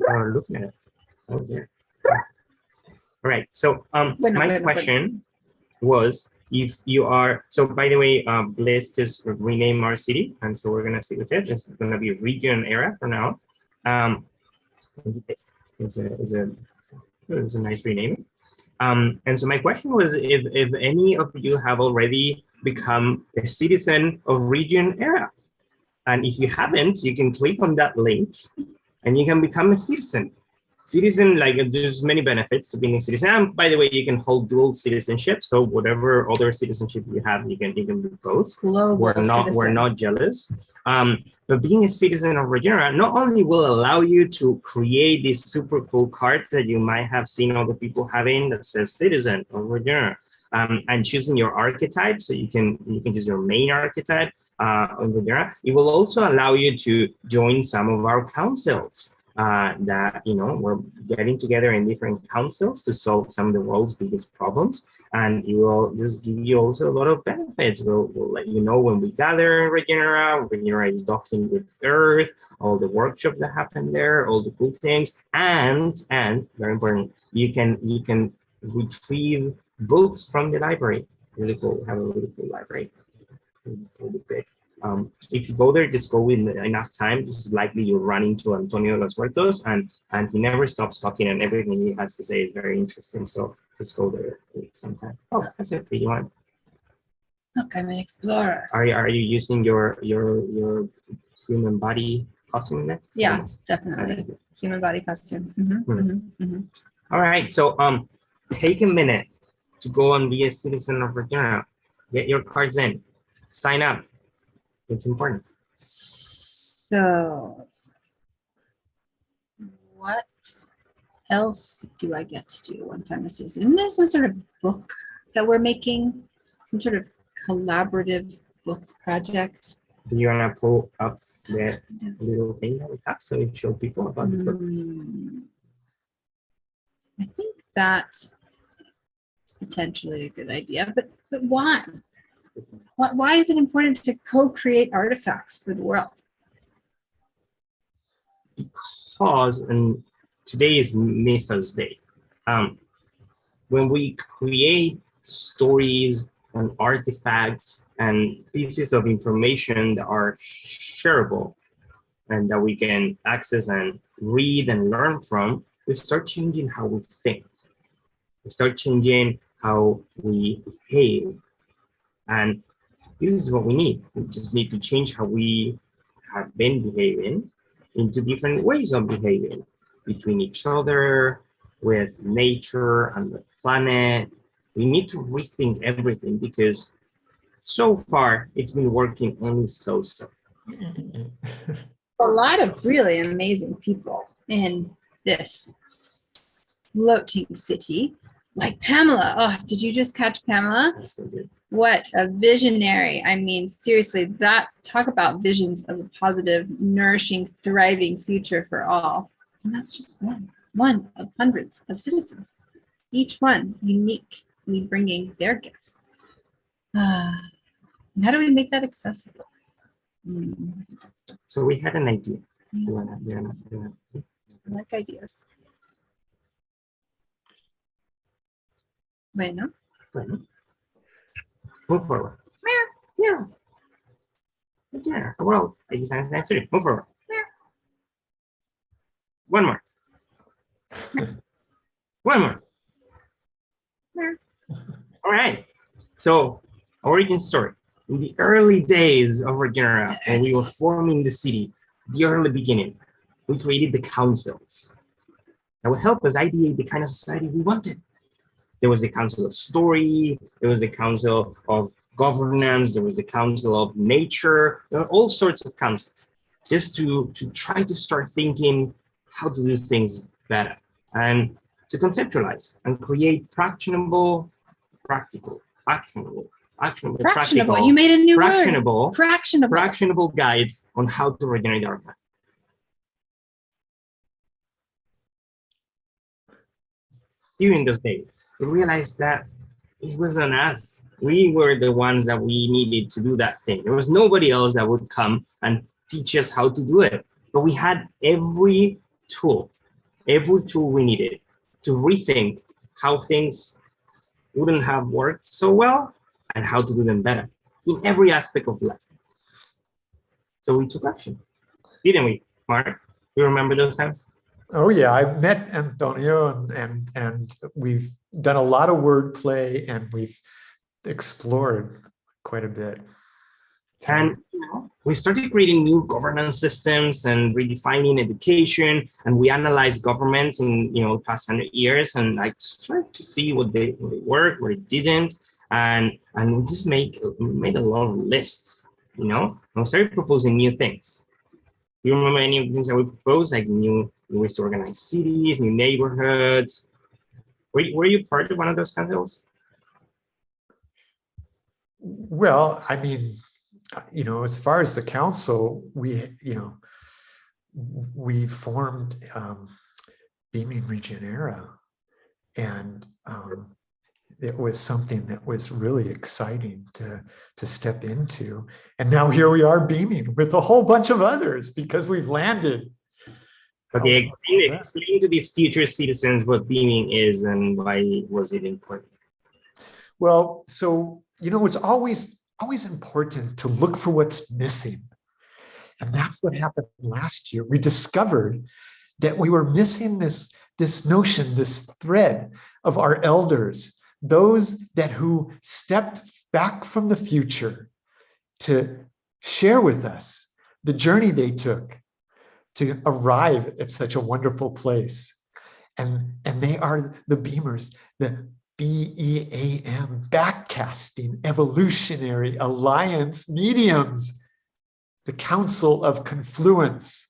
are looking at it. Oh, yeah. All right. So my question was, if you are, so by the way, let's just rename our city, and so we're gonna stick with it. It's gonna be region era for now. It's a nice rename. And so my question was, if any of you have already become a citizen of region era, and if you haven't, you can click on that link, and you can become a citizen. Citizen, like, there's many benefits to being a citizen. And by the way, you can hold dual citizenship. So whatever other citizenship you have, you can do both. Global we're not jealous. But being a citizen of Regenera not only will allow you to create these super cool cards that you might have seen other people having that says citizen of Regenera, and choosing your archetype, so you can use your main archetype on Regenera. It will also allow you to join some of our councils. That, you know, we're getting together in different councils to solve some of the world's biggest problems, and it will just give you also a lot of benefits. We'll let you know when we gather in Regenera is docking with Earth, all the workshops that happen there, all the cool things, and very important, you can retrieve books from the library. Really cool. We have a really cool library. Really big. If you go there, just go with enough time, just likely you'll run into Antonio Los Huertos, and he never stops talking, and everything he has to say is very interesting. So just go there sometime. Oh, that's a pretty one. Look, I'm an explorer. Are you using your human body costume there? Yeah, Yes. definitely. Human body costume. All right, so take a minute to go and be a citizen of Virginia. Get your cards in. Sign up. It's important. So, what else do I get to do once I'm a citizen? Isn't there some sort of book that we're making? Some sort of collaborative book project? Do you want to pull up the little thing that we have so we show people about the book? I think that's potentially a good idea, but why? Why is it important to co-create artifacts for the world? Because, and today is Mythos Day. When we create stories and artifacts and pieces of information that are shareable and that we can access and read and learn from, we start changing how we think. We start changing how we behave. And this is what we need. We just need to change how we have been behaving into different ways of behaving between each other, with nature and the planet. We need to rethink everything because so far it's been working only so-so. A lot of really amazing people in this floating city, like Pamela. Oh, did you just catch Pamela? Yes, I did. What a visionary. I mean, seriously, that's talk about visions of a positive, nourishing, thriving future for all. And that's just one of hundreds of citizens, each one uniquely bringing their gifts. And how do we make that accessible? So we had an idea. I like ideas. Bueno. Move forward. Yeah. Yeah. Well, move forward. One more. One more. All right. So, origin story. In the early days of Regenera, when we were forming the city, the early beginning, we created the councils that would help us ideate the kind of society we wanted. There was a council of story, there was a council of governance, there was a council of nature, there were all sorts of councils, just to try to start thinking how to do things better and to conceptualize and create actionable. You made a new word. Fractionable. Fractionable guides on how to regenerate our planet. During those days, we realized that it was on us. We were the ones that we needed to do that thing. There was nobody else that would come and teach us how to do it. But we had every tool, every tool we needed to rethink how things wouldn't have worked so well and how to do them better in every aspect of life. So we took action, didn't we, Mark? You remember those times? Oh yeah, I've met Antonio and we've done a lot of wordplay and we've explored quite a bit. And we started creating new governance systems and redefining education, and we analyzed governments in the past 100 years and like tried to see what they worked, what it didn't, and we just made a lot of lists, and we started proposing new things. Do you remember any of the things that we proposed, like new ways to organize cities, new neighborhoods? Were you part of one of those councils? Well, I mean, as far as the council, we formed Beaming Regenera, and it was something that was really exciting to step into. And now here we are beaming with a whole bunch of others because we've landed. Okay, explain to these future citizens what beaming is and why was it important. Well, so it's always important to look for what's missing. And that's what happened last year. We discovered that we were missing this notion, this thread of our elders, those who stepped back from the future to share with us the journey they took to arrive at such a wonderful place. And they are the beamers, the BEAM, backcasting, evolutionary, alliance, mediums, the council of confluence,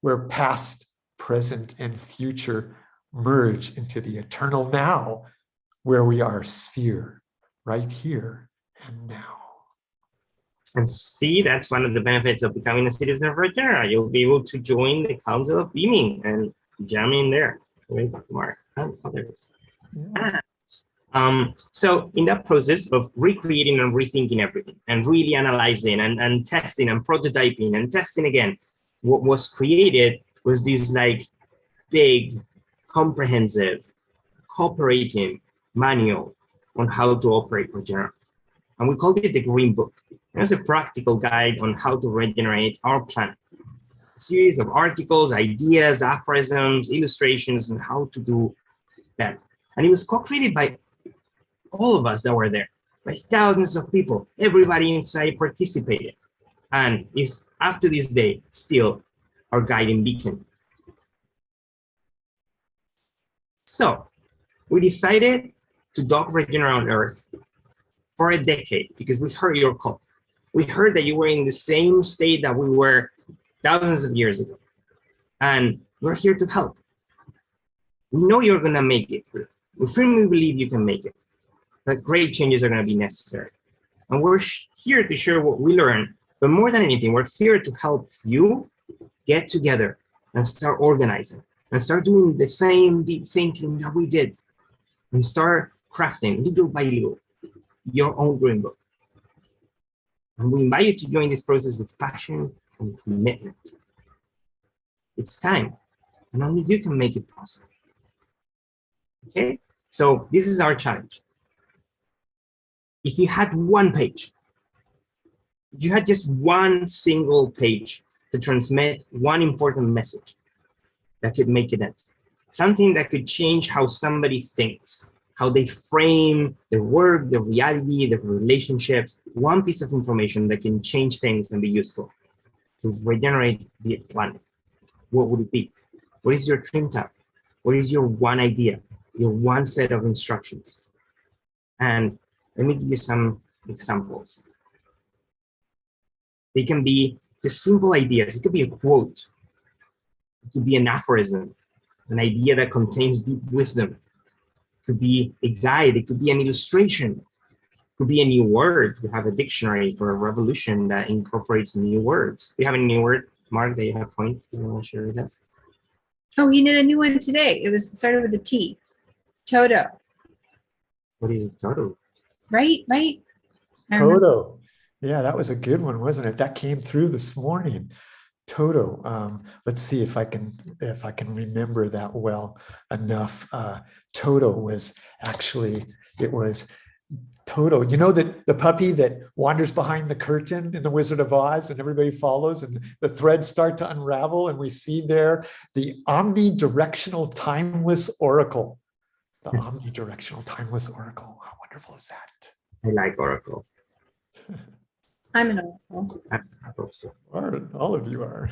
where past, present, and future merge into the eternal now, where we are sphere, right here and now. And see, that's one of the benefits of becoming a citizen of Regenera. You'll be able to join the council of beaming and jam in there. Way back, Mark. Oh, there it is. Yeah. So in that process of recreating and rethinking everything and really analyzing and testing and prototyping and testing again, what was created was this like big, comprehensive, cooperating manual on how to operate Regenera. And we called it the Green Book. It was a practical guide on how to regenerate our planet. A series of articles, ideas, aphorisms, illustrations on how to do that. And it was co-created by all of us that were there, by thousands of people. Everybody inside participated, and is up to this day still our guiding beacon. So we decided to dock Regenera on Earth for a decade because we heard your call. We heard that you were in the same state that we were thousands of years ago, and we're here to help. We know you're gonna make it through. We firmly believe you can make it, but great changes are gonna be necessary. And we're here to share what we learned, but more than anything, we're here to help you get together and start organizing and start doing the same deep thinking that we did and start crafting little by little your own Green Book. And we invite you to join this process with passion and commitment. It's time, and only you can make it possible. Okay, so this is our challenge. If you had one page, if you had just one single page to transmit one important message that could make it end, something that could change how somebody thinks, how they frame their work, their reality, their relationships, one piece of information that can change things and be useful to regenerate the planet, what would it be? What is your dream tab? What is your one idea, your one set of instructions? And let me give you some examples. They can be just simple ideas. It could be a quote. It could be an aphorism, an idea that contains deep wisdom. It could be a guide. It could be an illustration. It could be a new word. We have a dictionary for a revolution that incorporates new words. Do you have a new word, Mark, that you have point you want to share with us? Oh, you did a new one today. It was started with a T. Toto. What is Toto? Right? Toto. Yeah, that was a good one, wasn't it? That came through this morning. Toto. Let's see if I can remember that well enough. Toto was actually, it was Toto. You know that the puppy that wanders behind the curtain in The Wizard of Oz and everybody follows and the threads start to unravel and we see there the omnidirectional timeless oracle. The omnidirectional timeless oracle. How wonderful is that? I like oracles. I'm an oracle. All of you are.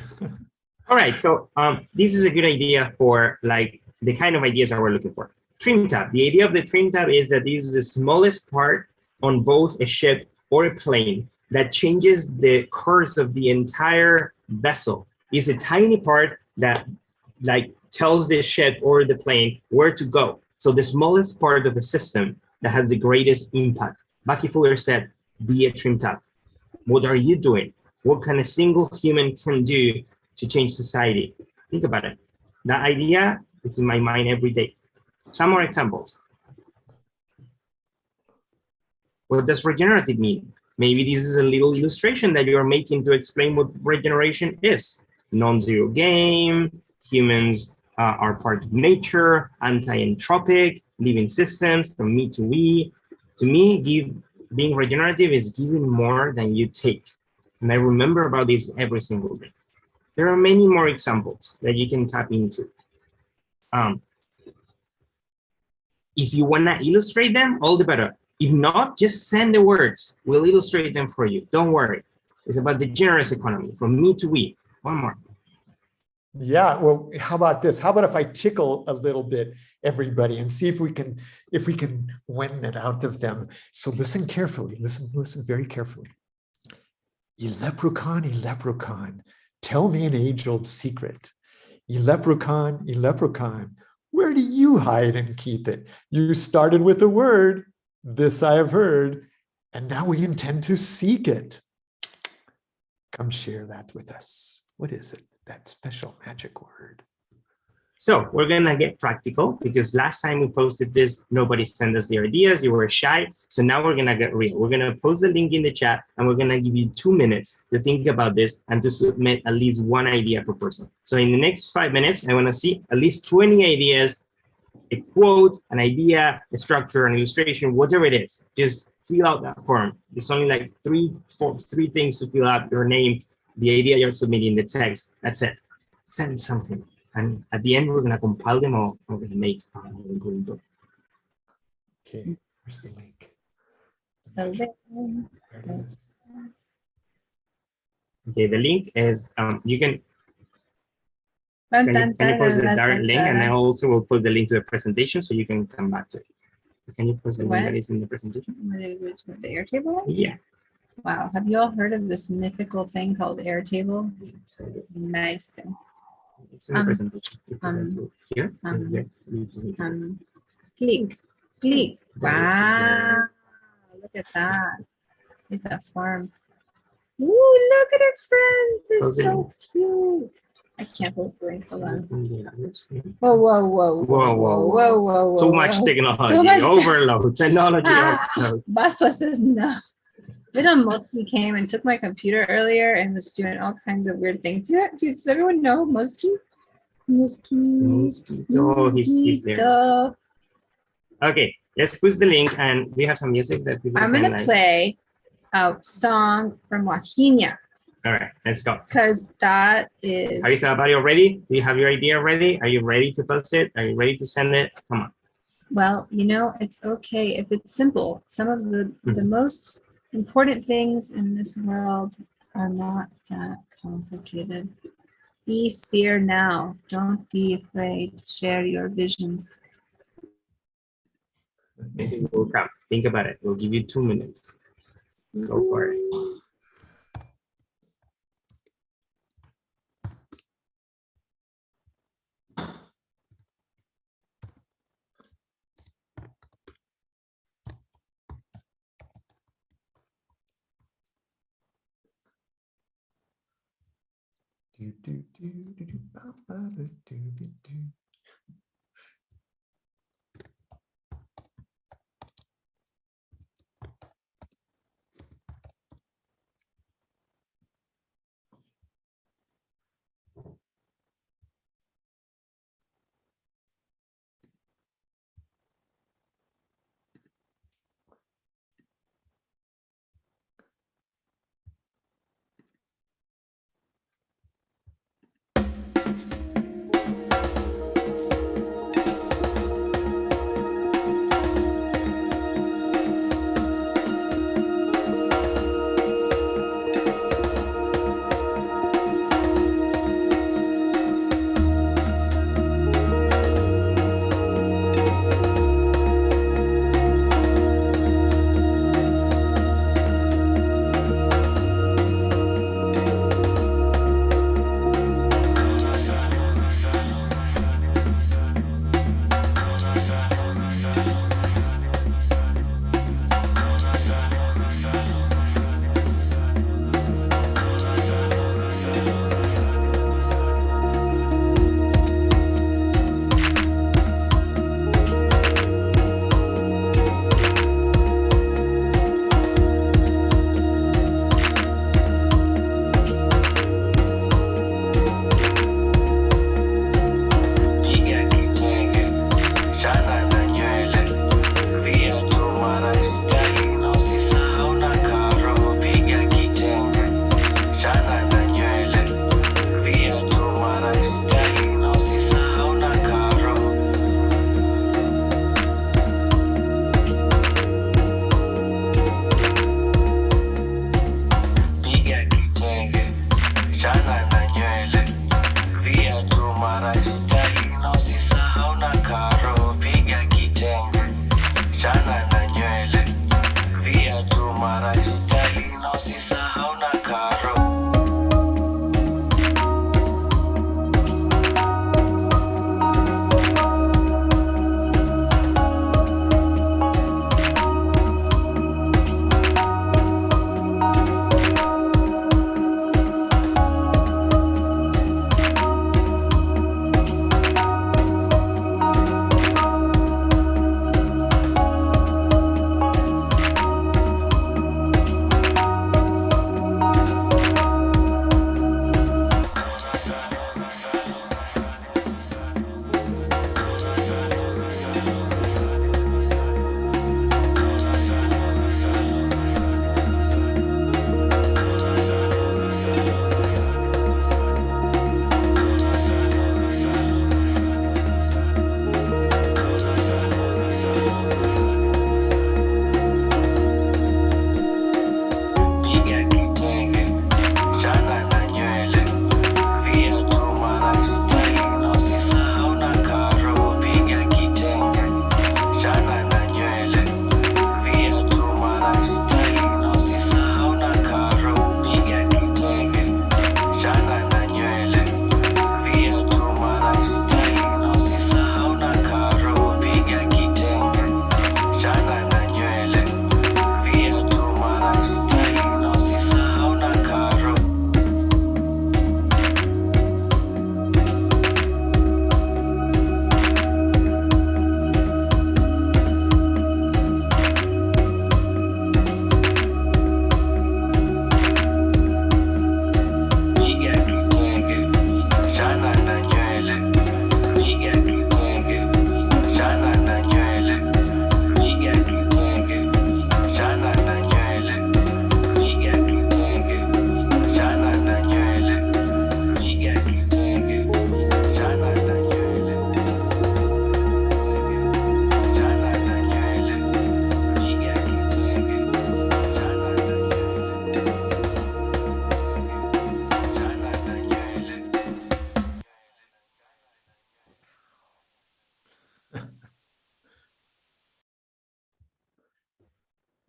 All right, so this is a good idea for like the kind of ideas that we're looking for. Trim tab. The idea of the trim tab is that this is the smallest part on both a ship or a plane that changes the course of the entire vessel. It's a tiny part that like tells the ship or the plane where to go. So the smallest part of the system that has the greatest impact. Bucky Fuller said, be a trim tab. What are you doing? What can a single human can do to change society? Think about it. That idea is in my mind every day. Some more examples. What does regenerative mean? Maybe this is a little illustration that you're making to explain what regeneration is. Non-zero game, humans are part of nature, anti-entropic, living systems, from me to we. To me, being regenerative is giving more than you take. And I remember about this every single day. There are many more examples that you can tap into. If you want to illustrate them, all the better. If not, just send the words. We'll illustrate them for you. Don't worry. It's about the generous economy, from me to we. One more. Yeah, well, how about this? How about if I tickle a little bit everybody and see if we can win it out of them. So listen carefully, listen very carefully. Leprechaun, tell me an age-old secret. Leprechaun, where do you hide and keep it? You started with a word, this I have heard, and now we intend to seek it. Come share that with us. What is it? That special magic word. So we're gonna get practical because last time we posted this, nobody sent us the ideas, you were shy. So now we're gonna get real. We're gonna post the link in the chat and we're gonna give you 2 minutes to think about this and to submit at least one idea per person. So in the next 5 minutes, I wanna see at least 20 ideas, a quote, an idea, a structure, an illustration, whatever it is. Just fill out that form. It's only like three things to fill out: your name, the idea you're submitting, the text. That's it. Send something. And at the end, we're going to compile them or we're going to make a Google Doc. Okay, where's the link? Okay. There it is. Okay, the link is, you can you post the direct link, and I also will put the link to the presentation so you can come back to it. Can you post the link that is in the presentation? The Airtable? Yeah. Wow. Have you all heard of this mythical thing called Airtable? Nice. It's in the presentation. Here. Click. Wow. Look at that. It's a farm. Ooh, look at our friends. They're so cute. I can't post the link. Hold on. Whoa. Too much technology. Overload. Technology overload. Baswa says no. Little Mosky came and took my computer earlier and was doing all kinds of weird things. Does everyone know Mosky? Oh, he's there. Okay, let's push the link, and we have some music that people I'm going to play a song from Wahinia. All right, let's go. Because that is... Are you about it ready? Do you have your idea ready? Are you ready to post it? Are you ready to send it? Come on. Well, you know, it's okay if it's simple. Some of the most important things in this world are not that complicated. Be sphere now. Don't be afraid. Share your visions. Maybe we'll come. Think about it. We'll give you 2 minutes. Go for it.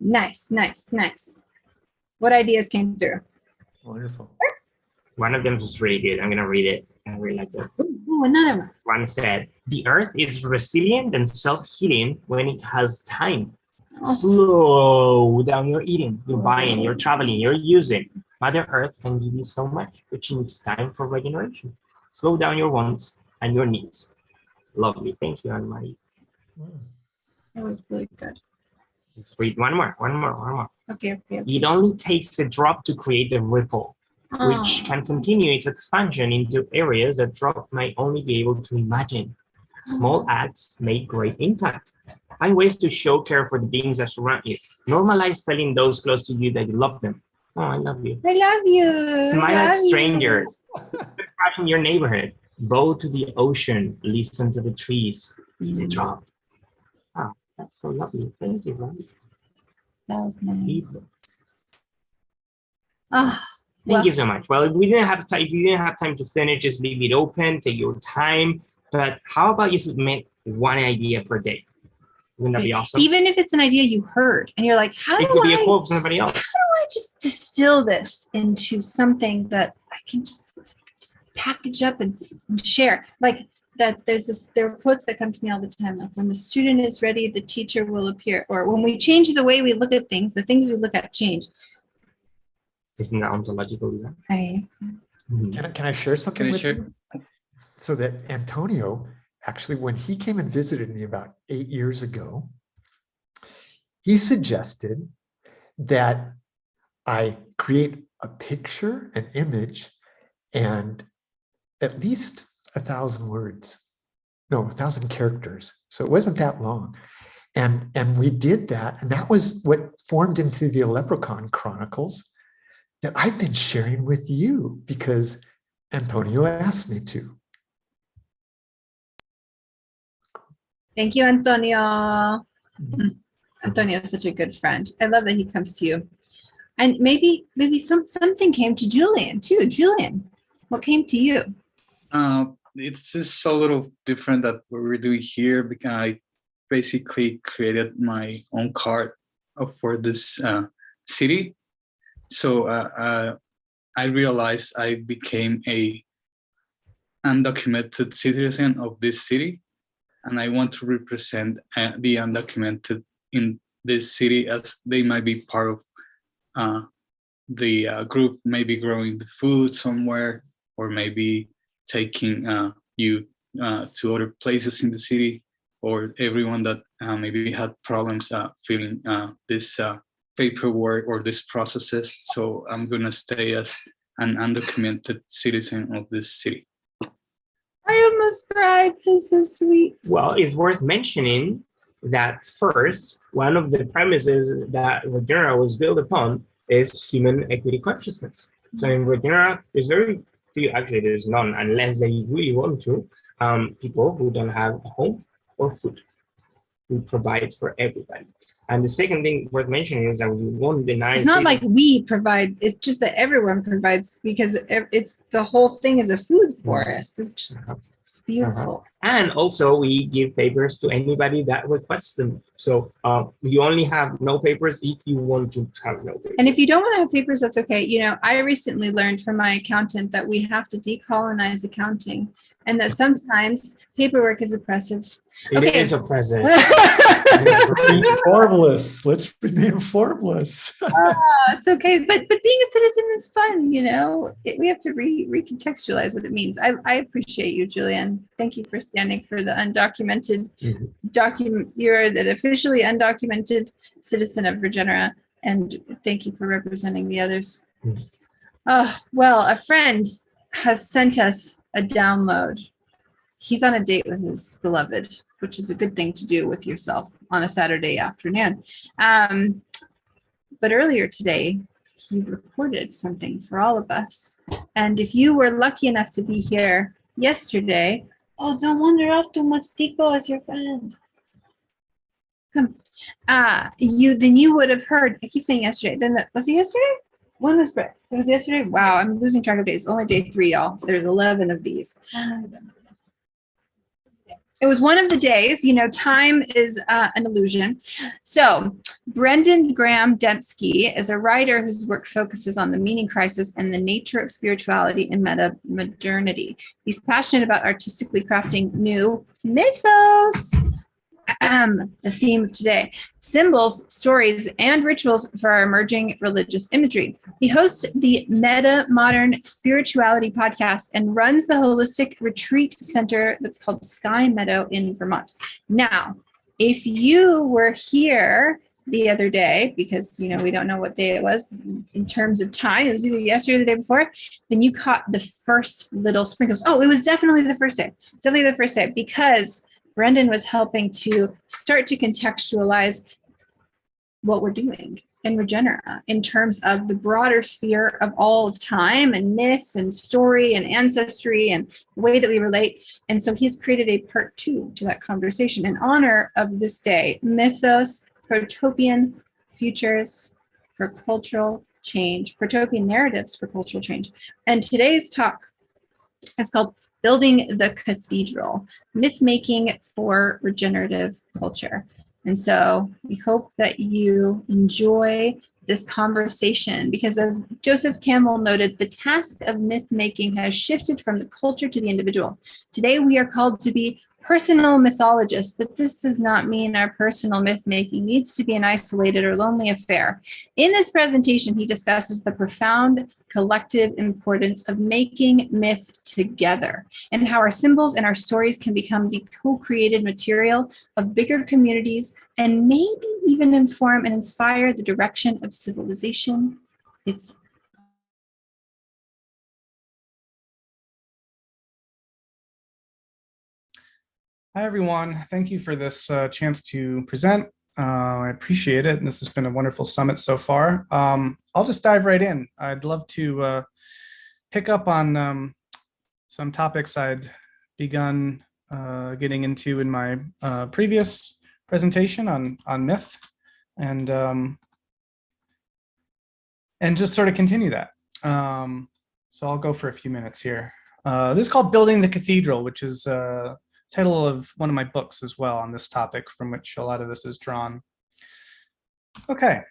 Nice, nice, nice. What ideas came through? Wonderful. One of them is really good. I'm going to read it. I really like it. Ooh, another one. One said, the earth is resilient and self-healing when it has time. Oh. Slow down your eating, you're buying, you're traveling, you're using. Mother Earth can give you so much, but she needs time for regeneration. Slow down your wants and your needs. Lovely. Thank you, Anne-Marie. That was really good. Let's read one more. Okay. It only takes a drop to create a ripple, which can continue its expansion into areas that drop might only be able to imagine. Small acts make great impact. Find ways to show care for the beings that surround you. Normalize telling those close to you that you love them. Oh, I love you. I love you. Smile at strangers. Crash in your neighborhood. Go to the ocean. Listen to the trees. Read a drop. Oh, that's so lovely. Thank you, guys. That was nice. Thank you so much. Well, if we didn't have time to finish, just leave it open. Take your time. But how about you submit one idea per day? Wouldn't that be awesome? Even if it's an idea you heard and you're like, it could be a quote from somebody else. How do I just distill this into something that I can just package up and share? Like that there are quotes that come to me all the time, like when the student is ready, the teacher will appear. Or when we change the way we look at things, the things we look at change. Isn't that ontological? Can I share something with you? So that Antonio, actually, when he came and visited me about 8 years ago, he suggested that I create a picture, an image, and at least 1,000 words. No, 1,000 characters. So it wasn't that long. And we did that. And that was what formed into the Leprechaun Chronicles that I've been sharing with you because Antonio asked me to. Thank you, Antonio. Antonio is such a good friend. I love that he comes to you. And maybe something came to Julian too. Julian, what came to you? It's just a little different that what we're doing here because I basically created my own card for this city. So I realized I became a undocumented citizen of this city. And I want to represent the undocumented in this city as they might be part of the group, maybe growing the food somewhere, or maybe taking you to other places in the city, or everyone that maybe had problems filling this paperwork or these processes. So I'm gonna stay as an undocumented citizen of this city. I almost cried. It's so sweet. Well, it's worth mentioning that first, one of the premises that Regenera was built upon is human equity consciousness. So in Regenera, there's very few, actually there's none, unless they really want to, people who don't have a home or food. We provide for everybody. And the second thing worth mentioning is that we won't deny. It's not like we provide, it's just that everyone provides because it's the whole thing is a food forest. It's just, it's beautiful. And also we give papers to anybody that requests them. So you only have no papers if you want to have no papers. And if you don't want to have papers, that's okay. You know, I recently learned from my accountant that we have to decolonize accounting and that sometimes paperwork is oppressive. It is oppressive. Formless. Let's remain formless. It's okay, but being a citizen is fun. You know, we have to recontextualize what it means. I appreciate you, Julian. Thank you for standing for the undocumented You're an officially undocumented citizen of Regenera, and thank you for representing the others. Well, a friend has sent us a download. He's on a date with his beloved, which is a good thing to do with yourself on a Saturday afternoon. But earlier today, he recorded something for all of us. And if you were lucky enough to be here yesterday, oh, don't wander off too much, Tico, as your friend. Come. You would have heard, I keep saying yesterday, was it yesterday? When was Brett? It was yesterday? Wow, I'm losing track of days. Only day 3, y'all. There's 11 of these. It was one of the days. You know, time is an illusion. So Brendan Graham Dempsky is a writer whose work focuses on the meaning crisis and the nature of spirituality and meta-modernity. He's passionate about artistically crafting new mythos. The theme of today, symbols, stories, and rituals for our emerging religious imagery. He hosts the Meta Modern Spirituality podcast and runs the holistic retreat center that's called Sky Meadow in Vermont. Now, if you were here the other day, because, you know, we don't know what day it was in terms of time, it was either yesterday or the day before, then you caught the first little sprinkles. Oh, it was definitely the first day. Definitely the first day, because Brendan was helping to start to contextualize what we're doing in Regenera in terms of the broader sphere of all of time and myth and story and ancestry and the way that we relate. And so he's created a part 2 to that conversation in honor of this day, mythos, protopian futures for cultural change, protopian narratives for cultural change. And today's talk is called Building the Cathedral, Myth-Making for Regenerative Culture. And so we hope that you enjoy this conversation, because as Joseph Campbell noted, the task of myth-making has shifted from the culture to the individual. Today we are called to be personal mythologists, but this does not mean our personal myth-making needs to be an isolated or lonely affair. In this presentation, he discusses the profound collective importance of making myth together and how our symbols and our stories can become the co-created material of bigger communities and maybe even inform and inspire the direction of civilization itself. Hi, everyone. Thank you for this chance to present. I appreciate it. And this has been a wonderful summit so far. I'll just dive right in. I'd love to pick up on some topics I'd begun getting into in my previous presentation on myth, and just sort of continue that. So I'll go for a few minutes here. This is called Building the Cathedral, which is title of one of my books as well on this topic, from which a lot of this is drawn. Okay,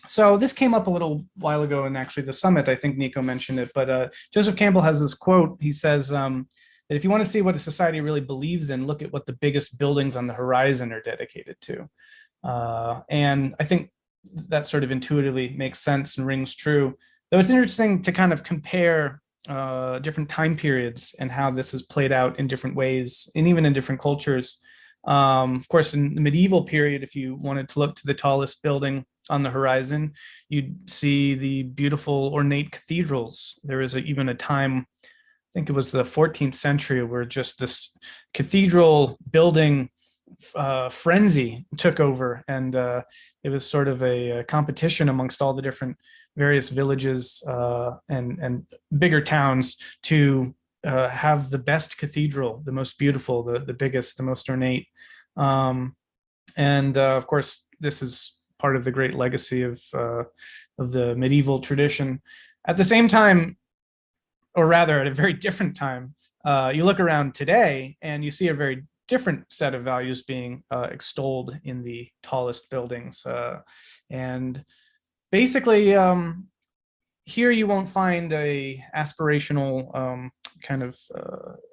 so this came up a little while ago in actually the summit. I think Nico mentioned it, but Joseph Campbell has this quote. He says that if you want to see what a society really believes in, look at what the biggest buildings on the horizon are dedicated to. And I think that sort of intuitively makes sense and rings true. Though it's interesting to kind of compare different time periods and how this has played out in different ways, and even in different cultures. Of course, in the medieval period, if you wanted to look to the tallest building on the horizon, you'd see the beautiful ornate cathedrals. There is even a time, I think it was the 14th century, where just this cathedral building frenzy took over, and it was sort of a competition amongst all the different various villages and bigger towns to have the best cathedral, the most beautiful, the biggest, the most ornate. And of course, this is part of the great legacy of the medieval tradition. At the same time, or rather at a very different time, you look around today and you see a very different set of values being extolled in the tallest buildings. And basically, here you won't find a aspirational kind of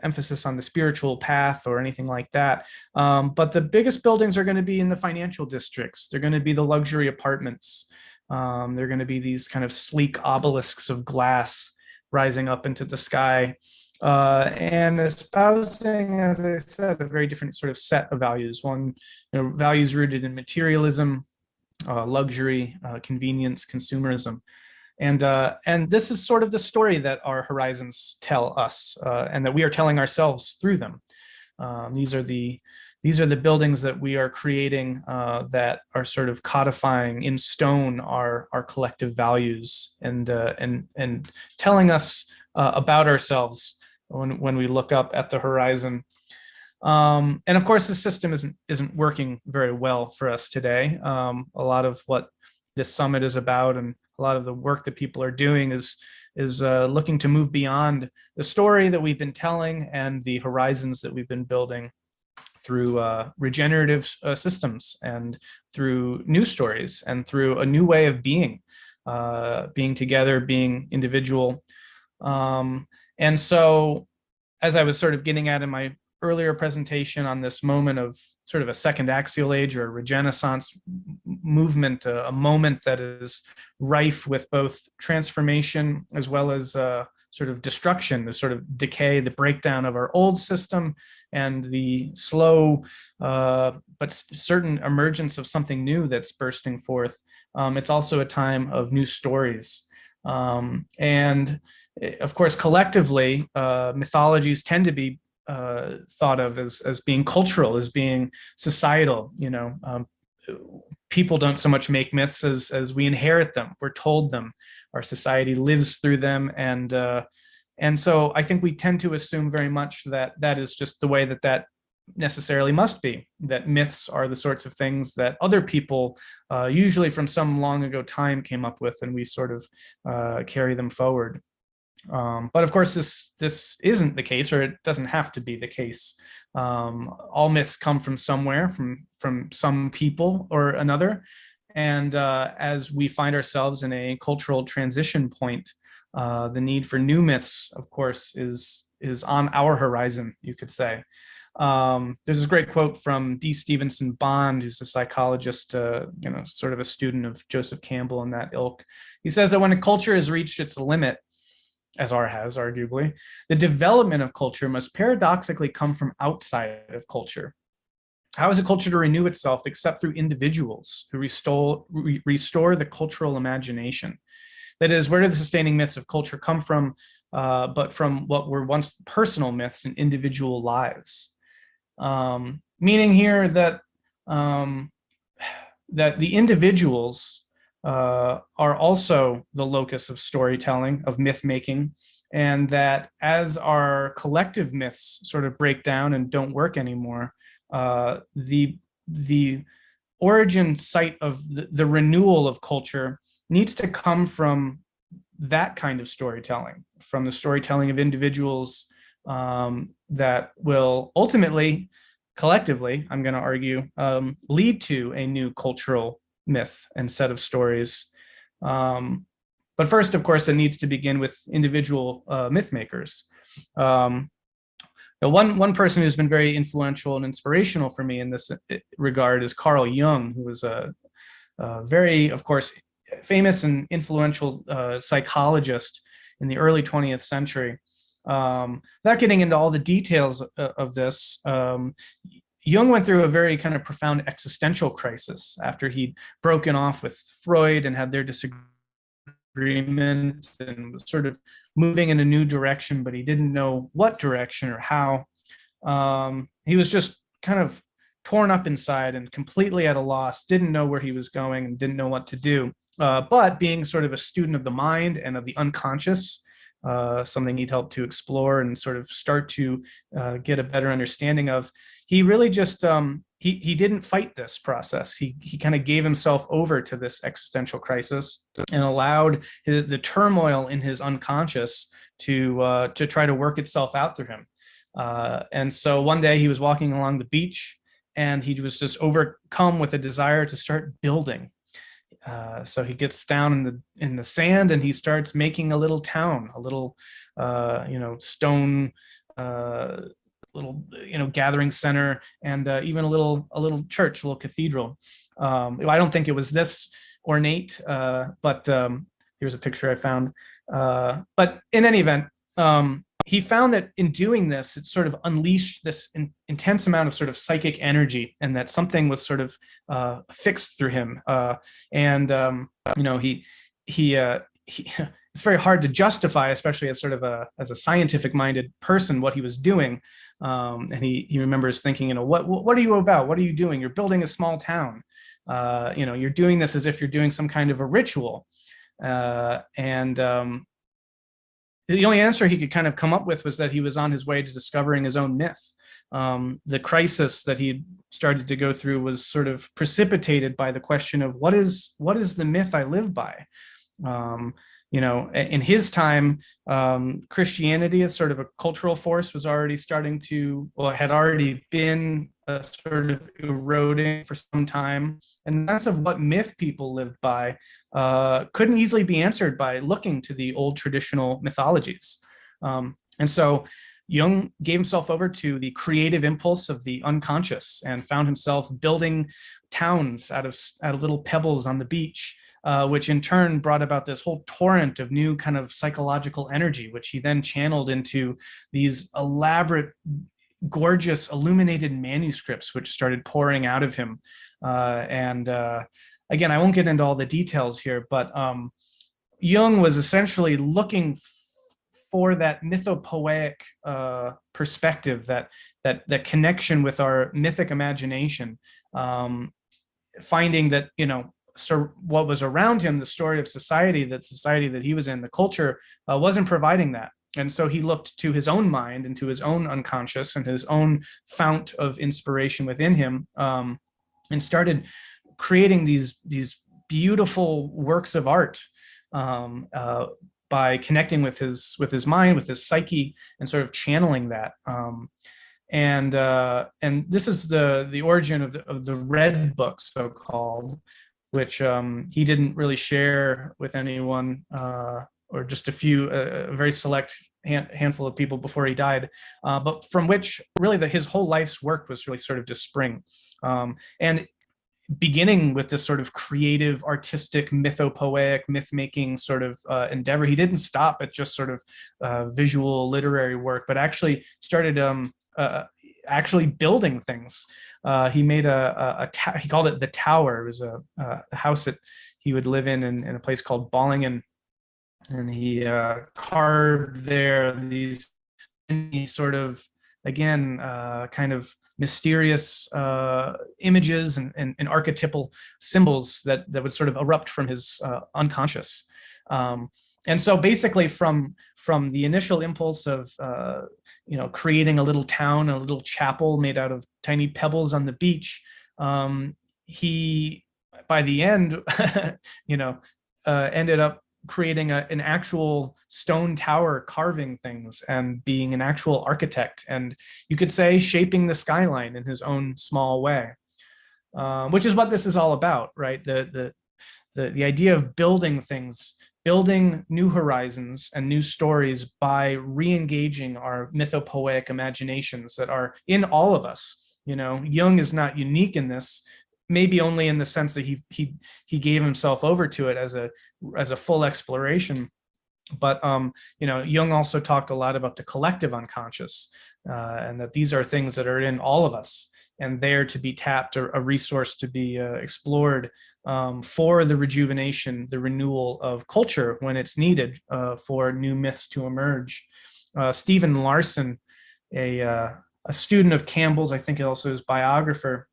emphasis on the spiritual path or anything like that. But the biggest buildings are going to be in the financial districts. They're going to be the luxury apartments. They're going to be these kind of sleek obelisks of glass rising up into the sky. And espousing, as I said, a very different sort of set of values. One, values rooted in materialism, luxury, convenience, consumerism. And this is sort of the story that our horizons tell us, and that we are telling ourselves through them. These are the buildings that we are creating that are sort of codifying in stone our collective values and telling us about ourselves when we look up at the horizon. And of course, the system isn't working very well for us today. A lot of what this summit is about, and a lot of the work that people are doing, is looking to move beyond the story that we've been telling and the horizons that we've been building through regenerative systems and through new stories and through a new way of being together, being individual. And so, as I was sort of getting at in my earlier presentation on this moment of sort of a second axial age or a regenaissance movement, a moment that is rife with both transformation as well as sort of destruction, the sort of decay, the breakdown of our old system, and the slow but certain emergence of something new that's bursting forth. It's also a time of new stories. And of course, collectively, mythologies tend to be thought of as being cultural, as being societal. People don't so much make myths as we inherit them. We're told them. Our society lives through them, and so I think we tend to assume very much that that is just the way that necessarily must be. That myths are the sorts of things that other people, usually from some long ago time, came up with, and we sort of carry them forward. But of course, this isn't the case, or it doesn't have to be the case. All myths come from somewhere, from some people or another. And as we find ourselves in a cultural transition point, the need for new myths, of course, is on our horizon, you could say. There's this great quote from D. Stevenson Bond, who's a psychologist, sort of a student of Joseph Campbell and that ilk. He says that when a culture has reached its limit, as R has arguably, the development of culture must paradoxically come from outside of culture. How is a culture to renew itself except through individuals who restore the cultural imagination? That is, where do the sustaining myths of culture come from, but from what were once personal myths in individual lives? Meaning here that the individuals are also the locus of storytelling, of myth making, and that as our collective myths sort of break down and don't work anymore, the origin site of the renewal of culture needs to come from that kind of storytelling, from the storytelling of individuals that will ultimately, collectively, I'm going to argue, lead to a new cultural myth and set of stories. But first, of course, it needs to begin with individual myth makers. One person who's been very influential and inspirational for me in this regard is Carl Jung, who was a very, of course, famous and influential psychologist in the early 20th century. Without getting into all the details of this, Jung went through a very kind of profound existential crisis after he'd broken off with Freud and had their disagreement and was sort of moving in a new direction, but he didn't know what direction or how. He was just kind of torn up inside and completely at a loss, didn't know where he was going and didn't know what to do. But being sort of a student of the mind and of the unconscious, something he'd helped to explore and sort of start to get a better understanding of, he really just, he didn't fight this process. He kind of gave himself over to this existential crisis and allowed the turmoil in his unconscious to try to work itself out through him. And so one day he was walking along the beach and he was just overcome with a desire to start building. So he gets down in the sand and he starts making a little town, a little stone, little gathering center, and even a little church, a little cathedral. I don't think it was this ornate, but here's a picture I found. But in any event, he found that in doing this, it sort of unleashed this intense amount of sort of psychic energy, and that something was sort of fixed through him. It's very hard to justify, especially as sort of as a scientific-minded person, what he was doing. And he remembers thinking, what are you about? What are you doing? You're building a small town. You're doing this as if you're doing some kind of a ritual. The only answer he could kind of come up with was that he was on his way to discovering his own myth. The crisis that he started to go through was sort of precipitated by the question of what is the myth I live by? In his time, Christianity as sort of a cultural force was already starting to, well, had already been sort of eroding for some time. And the sense of what myth people lived by couldn't easily be answered by looking to the old traditional mythologies. And so Jung gave himself over to the creative impulse of the unconscious and found himself building towns out of little pebbles on the beach, which in turn brought about this whole torrent of new kind of psychological energy, which he then channeled into these elaborate, gorgeous, illuminated manuscripts, which started pouring out of him. Again, I won't get into all the details here, but Jung was essentially looking for that mythopoetic perspective, that connection with our mythic imagination, finding that, so what was around him, the story of society that he was in, the culture, wasn't providing that. And so he looked to his own mind and to his own unconscious and his own fount of inspiration within him, and started creating these beautiful works of art, by connecting with his mind, with his psyche, and sort of channeling that. And this is the origin of the Red Book, so-called, which he didn't really share with anyone, or just a very select handful of people before he died, but from which really his whole life's work was really sort of to spring. And beginning with this sort of creative, artistic, mythopoetic, myth-making sort of endeavor, he didn't stop at just sort of visual literary work, but actually started actually building things. He made he called it the Tower. It was a house that he would live in a place called Bollingen, and he carved there these sort of, again, kind of mysterious images and archetypal symbols that would sort of erupt from his unconscious. And so basically from the initial impulse of creating a little town, a little chapel made out of tiny pebbles on the beach, he, by the end, ended up creating an actual stone tower, carving things and being an actual architect, and you could say shaping the skyline in his own small way, which is what this is all about, right? The idea of building things, building new horizons and new stories by re-engaging our mythopoetic imaginations that are in all of us. Jung is not unique in this, maybe only in the sense that he gave himself over to it as a full exploration. But Jung also talked a lot about the collective unconscious, and that these are things that are in all of us and there to be tapped, or a resource to be explored for the rejuvenation, the renewal of culture when it's needed, for new myths to emerge. Stephen Larson, a student of Campbell's, I think also his biographer,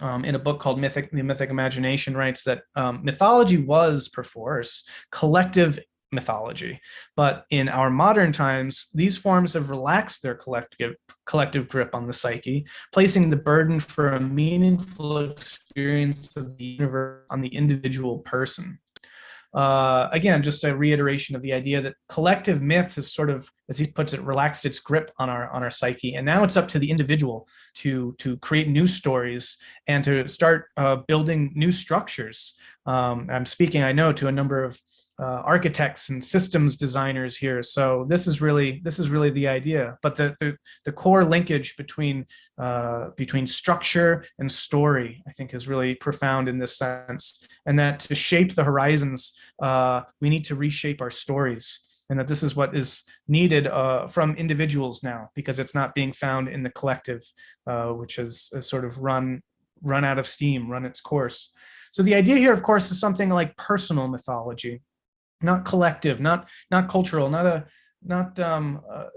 in a book called The Mythic Imagination, writes that mythology was, perforce, collective mythology. But in our modern times, these forms have relaxed their collective grip on the psyche, placing the burden for a meaningful experience of the universe on the individual person. Again, just a reiteration of the idea that collective myth has sort of, as he puts it, relaxed its grip on our psyche, and now it's up to the individual to create new stories and to start building new structures. I'm speaking, I know, to a number of architects and systems designers here. So this is really the idea. But the core linkage between structure and story, I think, is really profound in this sense. And that to shape the horizons, we need to reshape our stories. And that this is what is needed from individuals now, because it's not being found in the collective, which has sort of run out of steam, run its course. So the idea here, of course, is something like personal mythology. Not collective, not cultural, not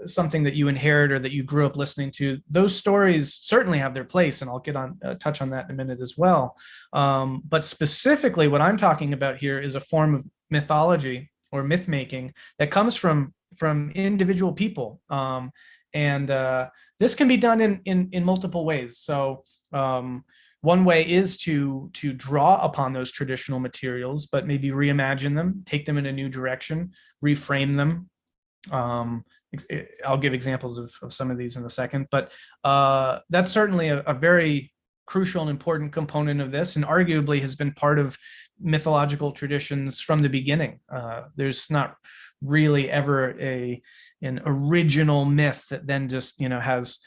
something that you inherit or that you grew up listening to. Those stories certainly have their place, and I'll get on touch on that in a minute as well. But specifically, what I'm talking about here is a form of mythology or myth making that comes from individual people, and this can be done in multiple ways. So one way is to draw upon those traditional materials, but maybe reimagine them, take them in a new direction, reframe them. I'll give examples of some of these in a second, but that's certainly a very crucial and important component of this, and arguably has been part of mythological traditions from the beginning. There's not really ever an original myth that then just has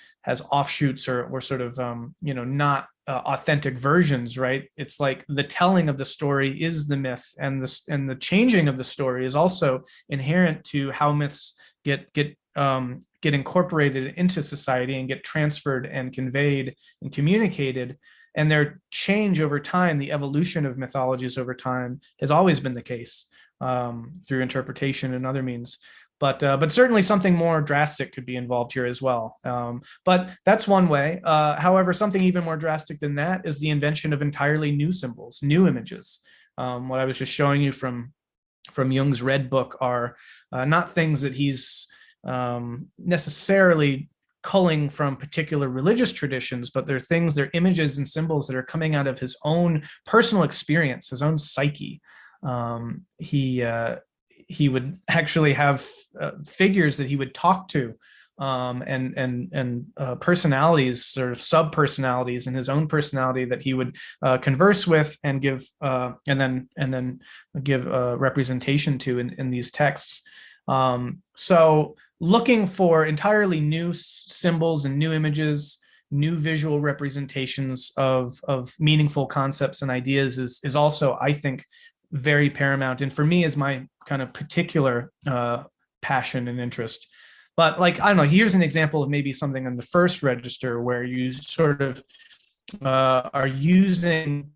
offshoots or sort of not authentic versions, right? It's like the telling of the story is the myth, and the changing of the story is also inherent to how myths get incorporated into society and get transferred and conveyed and communicated. And their change over time, the evolution of mythologies over time, has always been the case through interpretation and other means. But certainly something more drastic could be involved here as well. But that's one way. However, something even more drastic than that is the invention of entirely new symbols, new images. What I was just showing you from Jung's Red Book are not things that he's necessarily culling from particular religious traditions, but they're images and symbols that are coming out of his own personal experience, his own psyche. He would actually have figures that he would talk to, and personalities, sort of sub-personalities in his own personality that he would converse with and give and then give representation to in these texts. So looking for entirely new symbols and new images, new visual representations of meaningful concepts and ideas is also, I think, very paramount, and for me is my kind of particular passion and interest. But like, I don't know, here's an example of maybe something on the first register where you sort of are using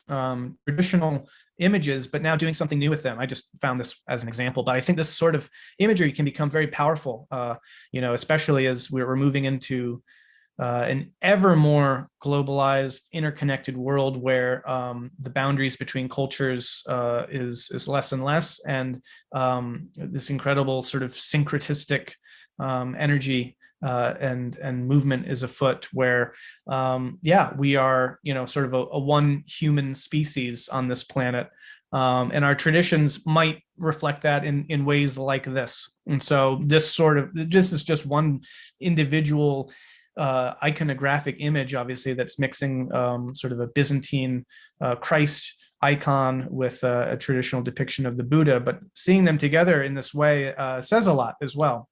traditional images, but now doing something new with them. I just found this as an example, but I think this sort of imagery can become very powerful, especially as we're moving into an ever more globalized, interconnected world where the boundaries between cultures is less and less, and this incredible sort of syncretistic energy and movement is afoot, where we are sort of a one human species on this planet, and our traditions might reflect that in ways like this. And so this is just one individual iconographic image, obviously, that's mixing sort of a Byzantine Christ icon with a traditional depiction of the Buddha, but seeing them together in this way says a lot as well.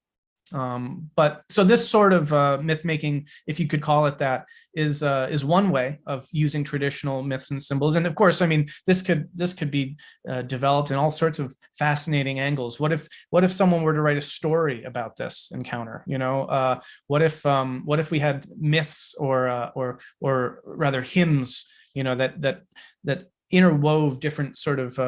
But so this sort of myth making, if you could call it that, is one way of using traditional myths and symbols. And of course, I mean, this could be developed in all sorts of fascinating angles. What if someone were to write a story about this encounter? What if we had myths or rather hymns, that interwove different sort of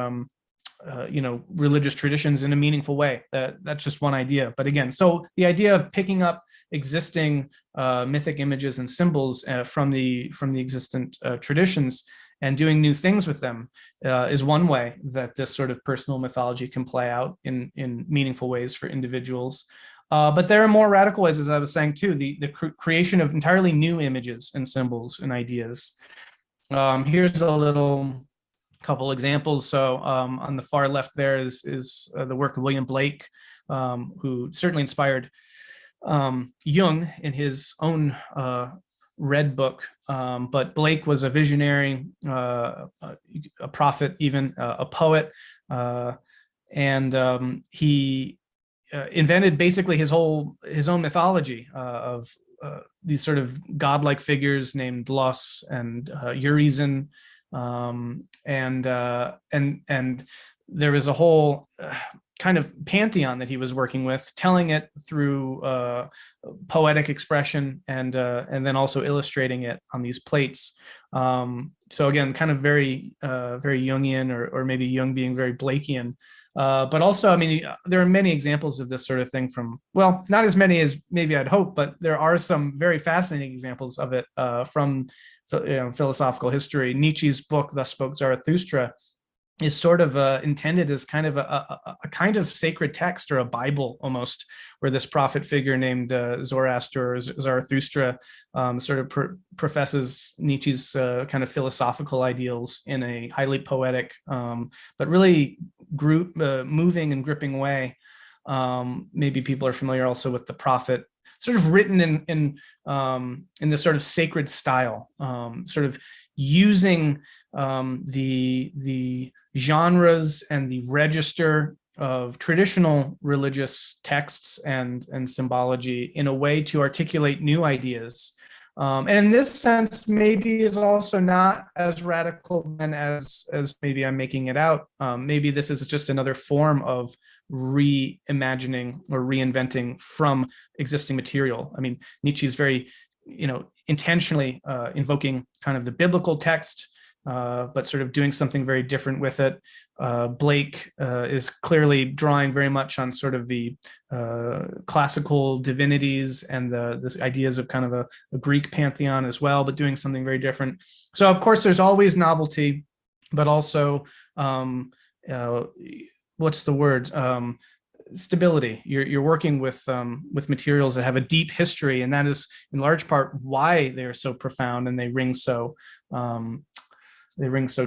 religious traditions in a meaningful way. That's just one idea. But again, so the idea of picking up existing mythic images and symbols from the existent traditions and doing new things with them is one way that this sort of personal mythology can play out in meaningful ways for individuals. But there are more radical ways, as I was saying too, the creation of entirely new images and symbols and ideas. Here's a little couple examples. So on the far left there is the work of William Blake, who certainly inspired Jung in his own Red Book. But Blake was a visionary, a prophet, even a poet, and he invented basically his own mythology of these sort of godlike figures named Los and Urizen. And there was a whole kind of pantheon that he was working with, telling it through poetic expression and then also illustrating it on these plates. So again, kind of very Jungian, or maybe Jung being very Blakean. But also, I mean, there are many examples of this sort of thing well, not as many as maybe I'd hope, but there are some very fascinating examples of it from philosophical history. Nietzsche's book, Thus Spoke Zarathustra, is sort of intended as kind of a kind of sacred text or a Bible almost, where this prophet figure named Zoroaster or Zarathustra sort of professes Nietzsche's kind of philosophical ideals in a highly poetic, but really moving and gripping way. Maybe people are familiar also with the prophet, sort of written in this sort of sacred style, sort of using the genres and the register of traditional religious texts and symbology in a way to articulate new ideas. And in this sense, maybe is also not as radical then as maybe I'm making it out. Maybe this is just another form of reimagining or reinventing from existing material. I mean, Nietzsche's very, intentionally invoking kind of the biblical text, but sort of doing something very different with it. Blake is clearly drawing very much on sort of the classical divinities and the ideas of kind of a Greek pantheon as well, but doing something very different. So of course, there's always novelty, but also what's the word? Stability. You're working with materials that have a deep history, and that is in large part why they are so profound and they ring so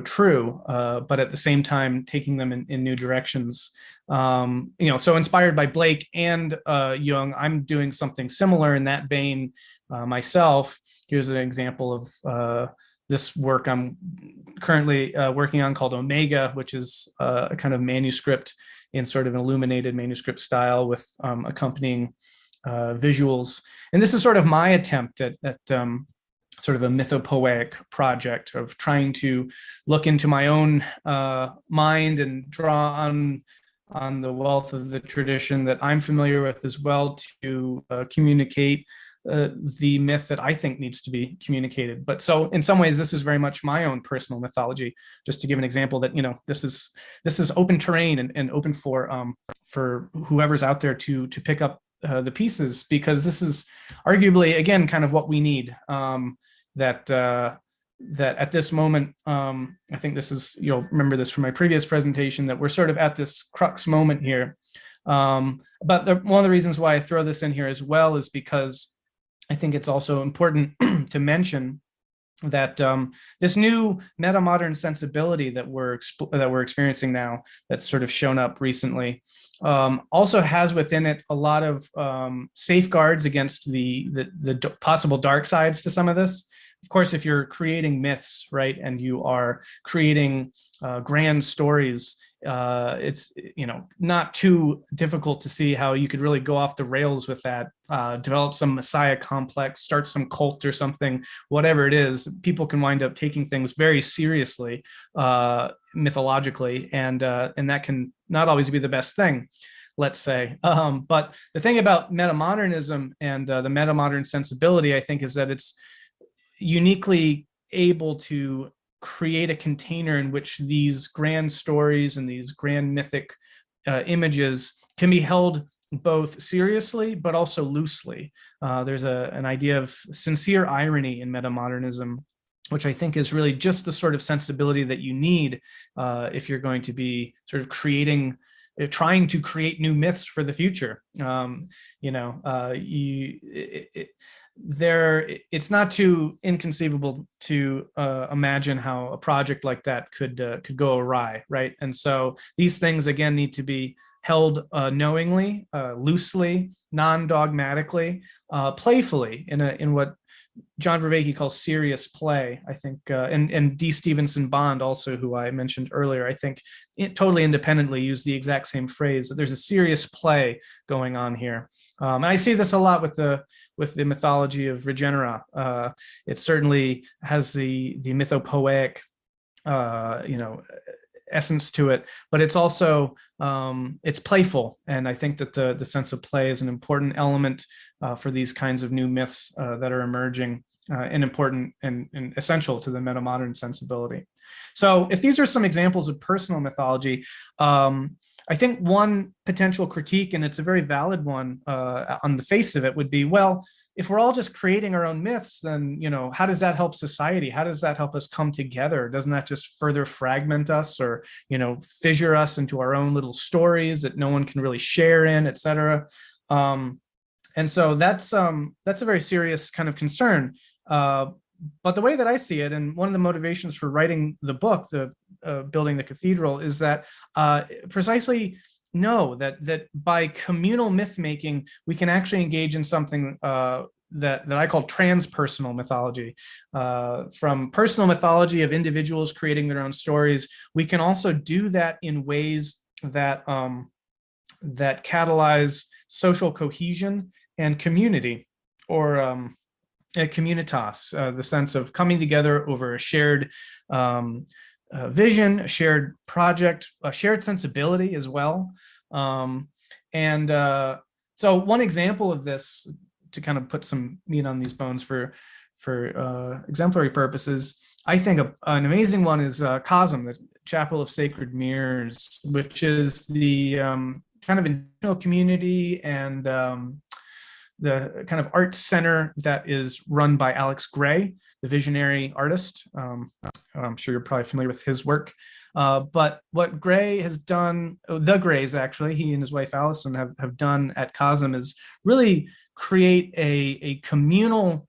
true. But at the same time, taking them in new directions. So inspired by Blake and Jung, I'm doing something similar in that vein myself. Here's an example of this work I'm currently working on called Omega, which is a kind of manuscript in sort of an illuminated manuscript style with accompanying visuals. And this is sort of my attempt at sort of a mythopoetic project of trying to look into my own mind and draw on the wealth of the tradition that I'm familiar with as well to communicate the myth that I think needs to be communicated. But so in some ways, this is very much my own personal mythology. Just to give an example that, this is open terrain and open for whoever's out there to pick up the pieces, because this is arguably, again, kind of what we need. That at this moment, I think this is, you'll remember this from my previous presentation, that we're sort of at this crux moment here. But one of the reasons why I throw this in here as well is because I think it's also important to mention that this new meta-modern sensibility that we're experiencing now, that's sort of shown up recently, also has within it a lot of safeguards against the possible dark sides to some of this. Of course, if you're creating myths, right, and you are creating grand stories, it's not too difficult to see how you could really go off the rails with that, develop some messiah complex, start some cult or something, whatever it is. People can wind up taking things very seriously, mythologically, and that can not always be the best thing, let's say. But the thing about metamodernism and the metamodern sensibility, I think, is that it's uniquely able to create a container in which these grand stories and these grand mythic images can be held both seriously but also loosely. There's an idea of sincere irony in metamodernism, which I think is really just the sort of sensibility that you need if you're going to be sort of trying to create new myths for the future. It's not too inconceivable to imagine how a project like that could go awry, right? And so these things again need to be held knowingly, loosely, non-dogmatically, playfully, in what John Vervaeke calls serious play, I think, and D. Stevenson Bond, also, who I mentioned earlier, I think totally independently used the exact same phrase, that there's a serious play going on here. And I see this a lot with the mythology of Regenera. It certainly has the mythopoetic, essence to it, but it's also it's playful, and I think that the sense of play is an important element for these kinds of new myths that are emerging, and important and essential to the metamodern sensibility. So if these are some examples of personal mythology, I think one potential critique, and it's a very valid one on the face of it, would be, well, if we're all just creating our own myths, then, how does that help society? How does that help us come together? Doesn't that just further fragment us, or, fissure us into our own little stories that no one can really share in, et cetera? And so that's a very serious kind of concern. But the way that I see it, and one of the motivations for writing the book, the Building the Cathedral, is that precisely know that by communal myth making, we can actually engage in something that I call transpersonal mythology. From personal mythology of individuals creating their own stories, we can also do that in ways that that catalyze social cohesion and community, or a communitas, the sense of coming together over a shared vision, a shared project, a shared sensibility as well. So one example of this, to kind of put some meat on these bones for exemplary purposes, I think an amazing one is Cosm, the Chapel of Sacred Mirrors, which is the kind of internal community and the kind of art center that is run by Alex Gray, the visionary artist. I'm sure you're probably familiar with his work. But what Gray has done, the Grays actually, he and his wife Allison have done at Cosm, is really create a communal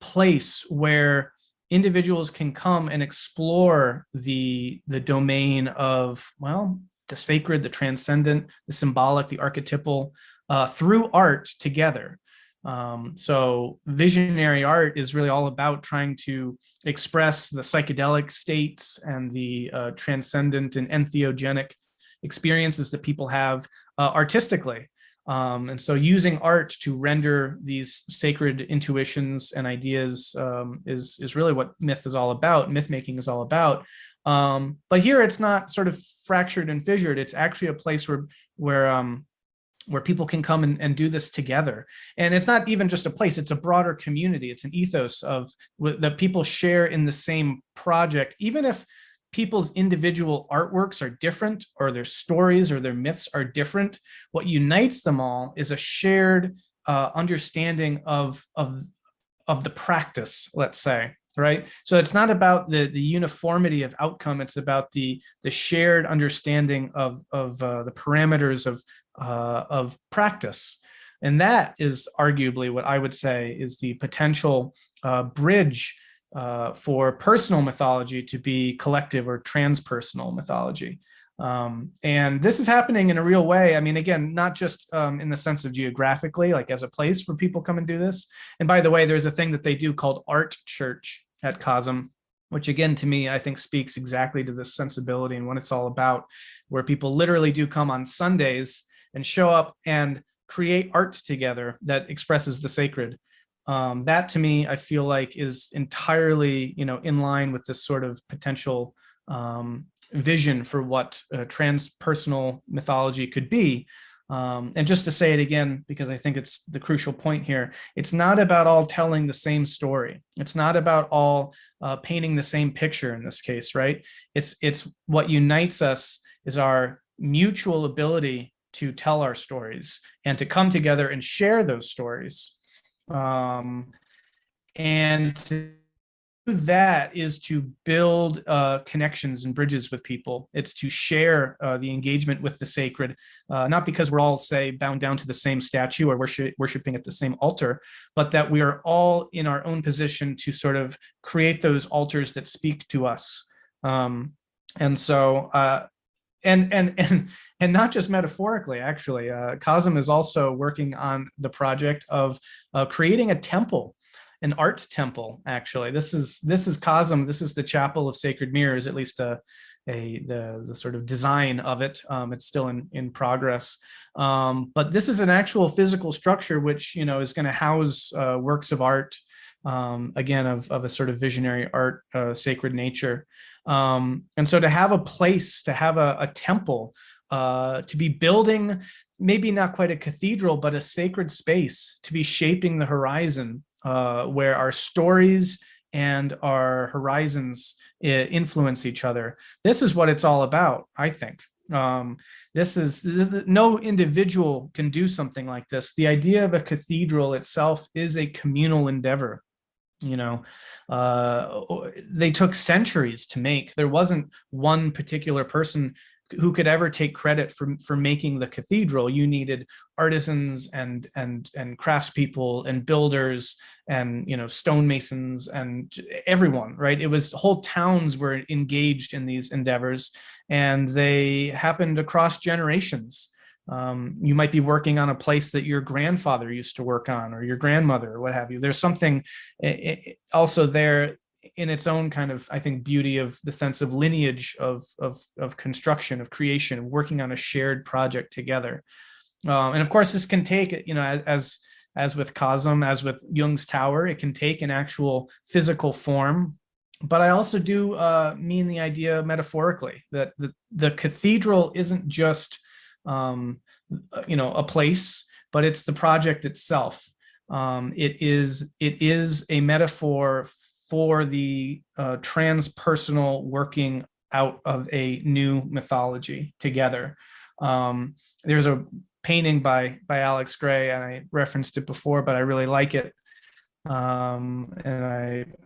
place where individuals can come and explore the domain of, well, the sacred, the transcendent, the symbolic, the archetypal, through art together. So visionary art is really all about trying to express the psychedelic states and the transcendent and entheogenic experiences that people have artistically. And so using art to render these sacred intuitions and ideas is really what myth is all about, myth making is all about. But here it's not sort of fractured and fissured. It's actually a place where people can come and do this together. And it's not even just a place, it's a broader community. It's an ethos of that people share in the same project, even if people's individual artworks are different, or their stories or their myths are different. What unites them all is a shared understanding of the practice, let's say. Right. So it's not about the uniformity of outcome. It's about the shared understanding of the parameters of practice. And that is arguably what I would say is the potential bridge for personal mythology to be collective or transpersonal mythology. And this is happening in a real way. I mean, again, not just in the sense of geographically, like as a place where people come and do this. And by the way, there's a thing that they do called Art Church at Cosm, which again, to me, I think speaks exactly to this sensibility and what it's all about, where people literally do come on Sundays and show up and create art together that expresses the sacred. That to me, I feel like is entirely, in line with this sort of potential vision for what transpersonal mythology could be. And just to say it again, because I think it's the crucial point here, it's not about all telling the same story. It's not about all painting the same picture in this case, right? It's what unites us is our mutual ability to tell our stories and to come together and share those stories. And to do that is to build connections and bridges with people. It's to share the engagement with the sacred, not because we're all, say, bound down to the same statue or worshiping at the same altar, but that we are all in our own position to sort of create those altars that speak to us. And so, and not just metaphorically, actually, Cosm is also working on the project of creating a temple, an art temple. Actually, this is Cosm. This is the Chapel of Sacred Mirrors, at least the sort of design of it. It's still in progress, but this is an actual physical structure which is going to house works of art, again of a sort of visionary art, sacred nature. And so to have a place, to have a temple, to be building, maybe not quite a cathedral, but a sacred space, to be shaping the horizon, where our stories and our horizons influence each other. This is what it's all about, I think. No individual can do something like this. The idea of a cathedral itself is a communal endeavor. They took centuries to make. There wasn't one particular person who could ever take credit for making the cathedral. You needed artisans and craftspeople and builders and stonemasons and everyone, right? It was whole towns were engaged in these endeavors, and they happened across generations. You might be working on a place that your grandfather used to work on, or your grandmother, or what have you. There's something also there in its own kind of, I think, beauty of the sense of lineage of construction, of creation, working on a shared project together. And of course, this can take, as with Cosm, as with Jung's tower, it can take an actual physical form. But I also do mean the idea metaphorically that the cathedral isn't just a place, but it's the project itself. It is a metaphor for the transpersonal working out of a new mythology together. There's a painting by Alex Gray, and I referenced it before, but I really like it. And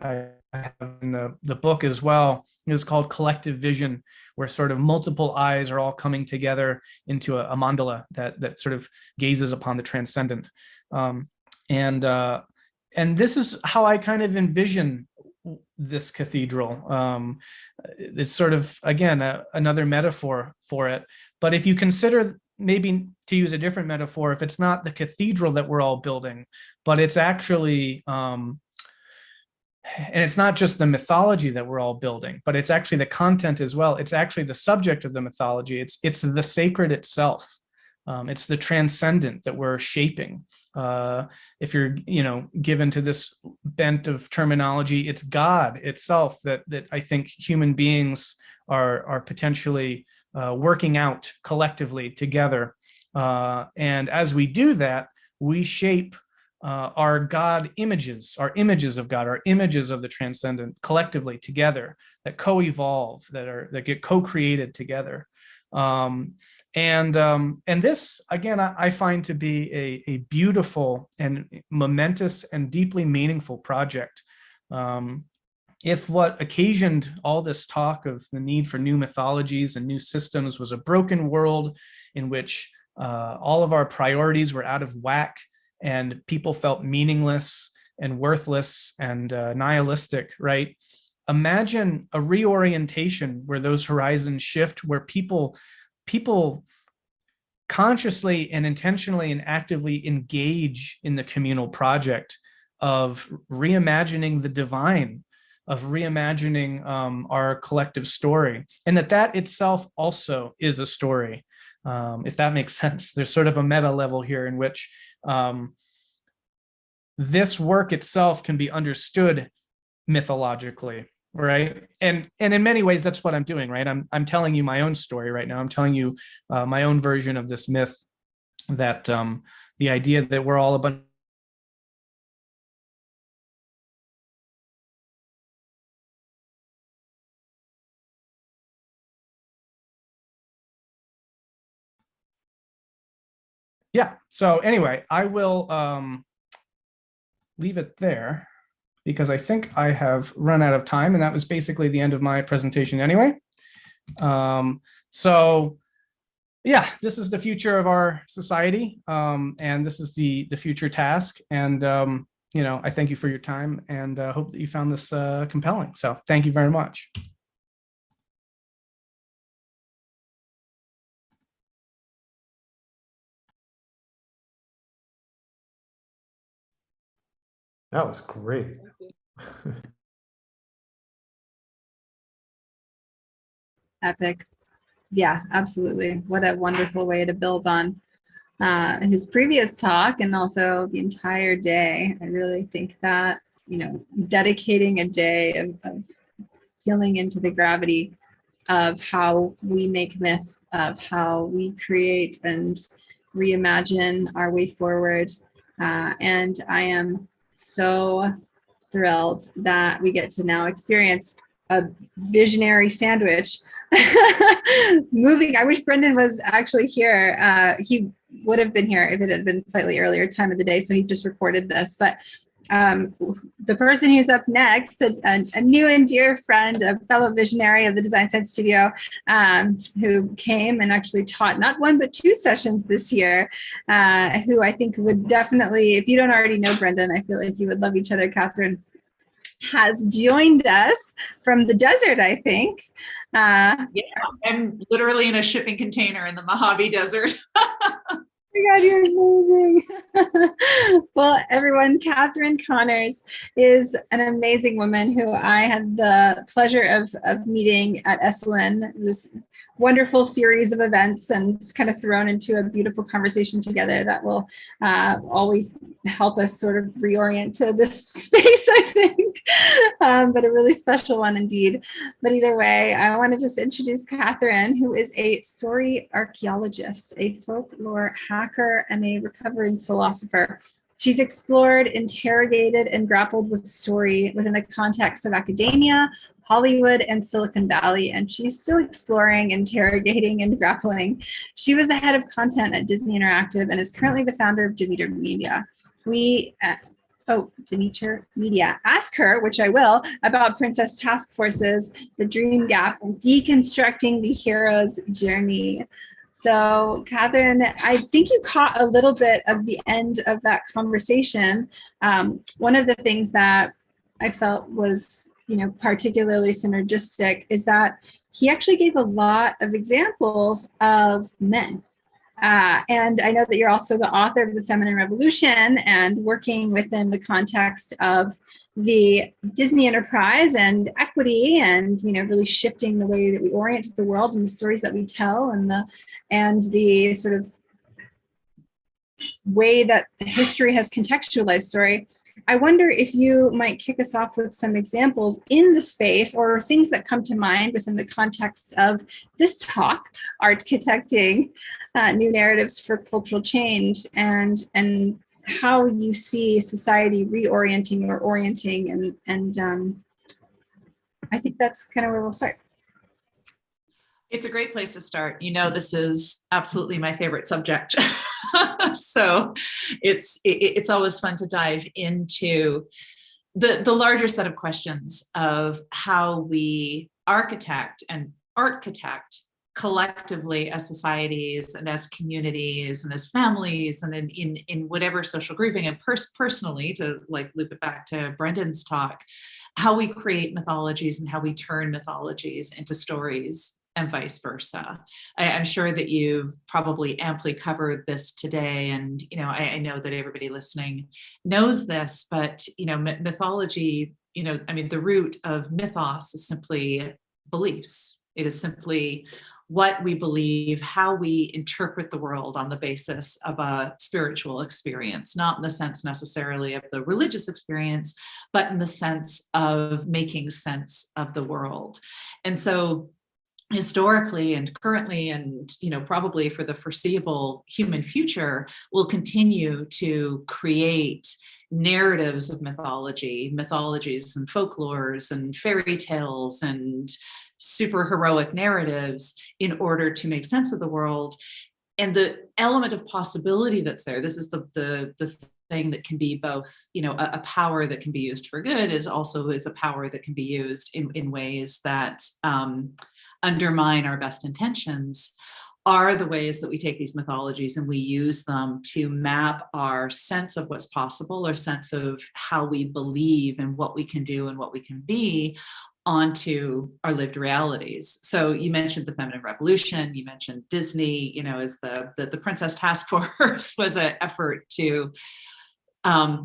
I have in the book as well. It's called Collective Vision, where sort of multiple eyes are all coming together into a mandala that sort of gazes upon the transcendent. And this is how I kind of envision this cathedral. It's sort of, again, another metaphor for it. But if you consider, maybe to use a different metaphor, if it's not the cathedral that we're all building, but it's actually, and it's not just the mythology that we're all building, but it's actually the content as well. It's actually the subject of the mythology. It's the sacred itself. It's the transcendent that we're shaping. If you're, given to this bent of terminology, it's God itself that I think human beings are potentially working out collectively together. And as we do that, we shape our God images, our images of God, our images of the transcendent collectively together, that co-evolve, that get co-created together. And this, again, I find to be a beautiful and momentous and deeply meaningful project. If what occasioned all this talk of the need for new mythologies and new systems was a broken world in which all of our priorities were out of whack and people felt meaningless and worthless and nihilistic, right? Imagine a reorientation where those horizons shift, where people consciously and intentionally and actively engage in the communal project of reimagining the divine, of reimagining our collective story, and that itself also is a story. If that makes sense, there's sort of a meta level here in which this work itself can be understood mythologically, right? And in many ways, that's what I'm doing, right? I'm telling you my own story right now. I'm telling you my own version of this myth, that the idea that we're all a bunch. Yeah, so anyway, I will leave it there because I think I have run out of time, and that was basically the end of my presentation anyway. So yeah, this is the future of our society, and this is the future task. And I thank you for your time, and hope that you found this compelling. So thank you very much. That was great. Epic. Yeah, absolutely. What a wonderful way to build on his previous talk and also the entire day. I really think that, dedicating a day of feeling into the gravity of how we make myth, of how we create and reimagine our way forward. And I am so thrilled that we get to now experience a visionary sandwich moving. I wish Brendan was actually here. He would have been here if it had been slightly earlier time of the day, so he just recorded this. But the person who's up next, a new and dear friend, a fellow visionary of the Design Science Studio, who came and actually taught not one but 2 sessions this year, who I think would definitely, if you don't already know Brendan, I feel like you would love each other, Catherine, has joined us from the desert, I think. Yeah, I'm literally in a shipping container in the Mojave Desert. Oh my God, you're amazing. Well, everyone, Catherine Connors is an amazing woman who I had the pleasure of meeting at Esalen, this wonderful series of events, and kind of thrown into a beautiful conversation together that will always help us sort of reorient to this space, I think, but a really special one indeed. But either way, I want to just introduce Catherine, who is a story archaeologist, a folklore hacker, and a recovering philosopher. She's explored, interrogated, and grappled with story within the context of academia, Hollywood, and Silicon Valley, and she's still exploring, interrogating, and grappling. She was the head of content at Disney Interactive and is currently the founder of Demeter Media. Demeter Media. Ask her, which I will, about Princess Task Forces, the Dream Gap, and deconstructing the hero's journey. So, Catherine, I think you caught a little bit of the end of that conversation. One of the things that I felt was, particularly synergistic is that he actually gave a lot of examples of men. And I know that you're also the author of The Feminine Revolution and working within the context of the Disney enterprise and equity and, really shifting the way that we orient the world and the stories that we tell and the sort of way that history has contextualized story. I wonder if you might kick us off with some examples in the space or things that come to mind within the context of this talk, Architecting New Narratives for Cultural Change, and how you see society reorienting or orienting. And I think that's kind of where we'll start. It's a great place to start. This is absolutely my favorite subject. So it's always fun to dive into the larger set of questions of how we architect and architect collectively as societies and as communities and as families and in whatever social grouping, and personally, to loop it back to Brendan's talk, how we create mythologies and how we turn mythologies into stories and vice versa. I'm sure that you've probably amply covered this today, and I know that everybody listening knows this, but mythology, the root of mythos is simply beliefs. It is simply what we believe, how we interpret the world on the basis of a spiritual experience, not in the sense necessarily of the religious experience, but in the sense of making sense of the world. And so historically and currently, and probably for the foreseeable human future, will continue to create narratives of mythologies and folklores and fairy tales and super heroic narratives in order to make sense of the world. And the element of possibility that's there, this is the thing that can be both, a power that can be used for good, is also is a power that can be used in ways that undermine our best intentions, are the ways that we take these mythologies and we use them to map our sense of what's possible, our sense of how we believe and what we can do and what we can be onto our lived realities. So you mentioned the Feminine Revolution, you mentioned Disney, as the Princess Task Force was an effort to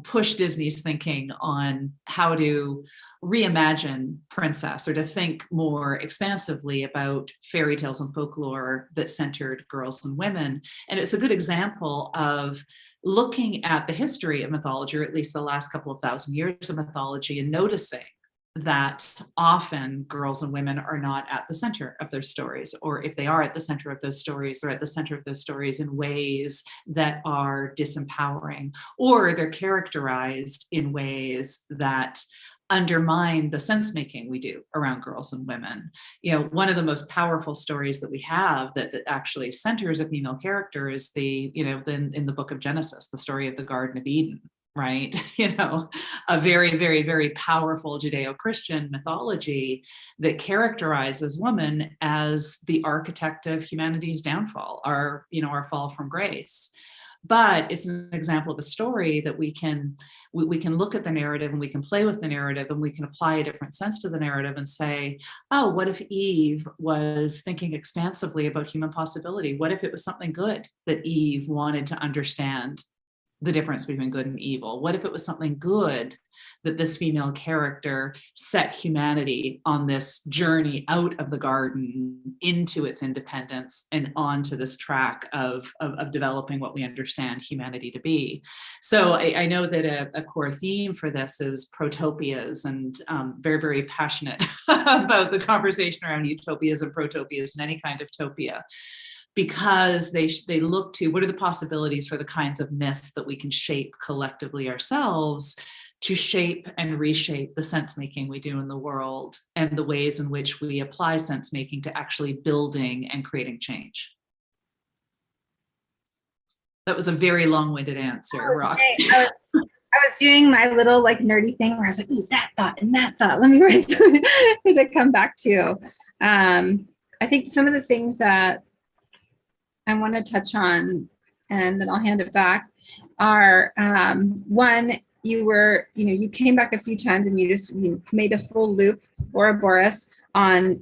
push Disney's thinking on how to reimagine princess, or to think more expansively about fairy tales and folklore that centered girls and women. And it's a good example of looking at the history of mythology, or at least the last couple of thousand years of mythology, and noticing that often girls and women are not at the center of their stories, or if they are at the center of those stories, they're at the center of those stories in ways that are disempowering, or they're characterized in ways that undermine the sense making we do around girls and women. You know, one of the most powerful stories that we have that actually centers a female character is in the book of Genesis, the story of the Garden of Eden, right? You know, a very, very, very powerful Judeo-Christian mythology that characterizes woman as the architect of humanity's downfall, our fall from grace. But it's an example of a story that we can look at the narrative, and we can play with the narrative, and we can apply a different sense to the narrative and say, oh, what if Eve was thinking expansively about human possibility? What if it was something good that Eve wanted to understand the difference between good and evil? What if it was something good that this female character set humanity on this journey out of the garden into its independence and onto this track of developing what we understand humanity to be? So I know that a core theme for this is protopias, and very, very passionate about the conversation around utopias and protopias and any kind of topia, because they look to what are the possibilities for the kinds of myths that we can shape collectively ourselves to shape and reshape the sense making we do in the world, and the ways in which we apply sense making to actually building and creating change. That was a very long-winded answer, Rox. I was doing my little like nerdy thing where I was like, ooh, that thought and that thought. Let me write something to come back to. I think some of the things that I want to touch on, and then I'll hand it back, are one, you came back a few times and you made a full loop, Ouroboros, on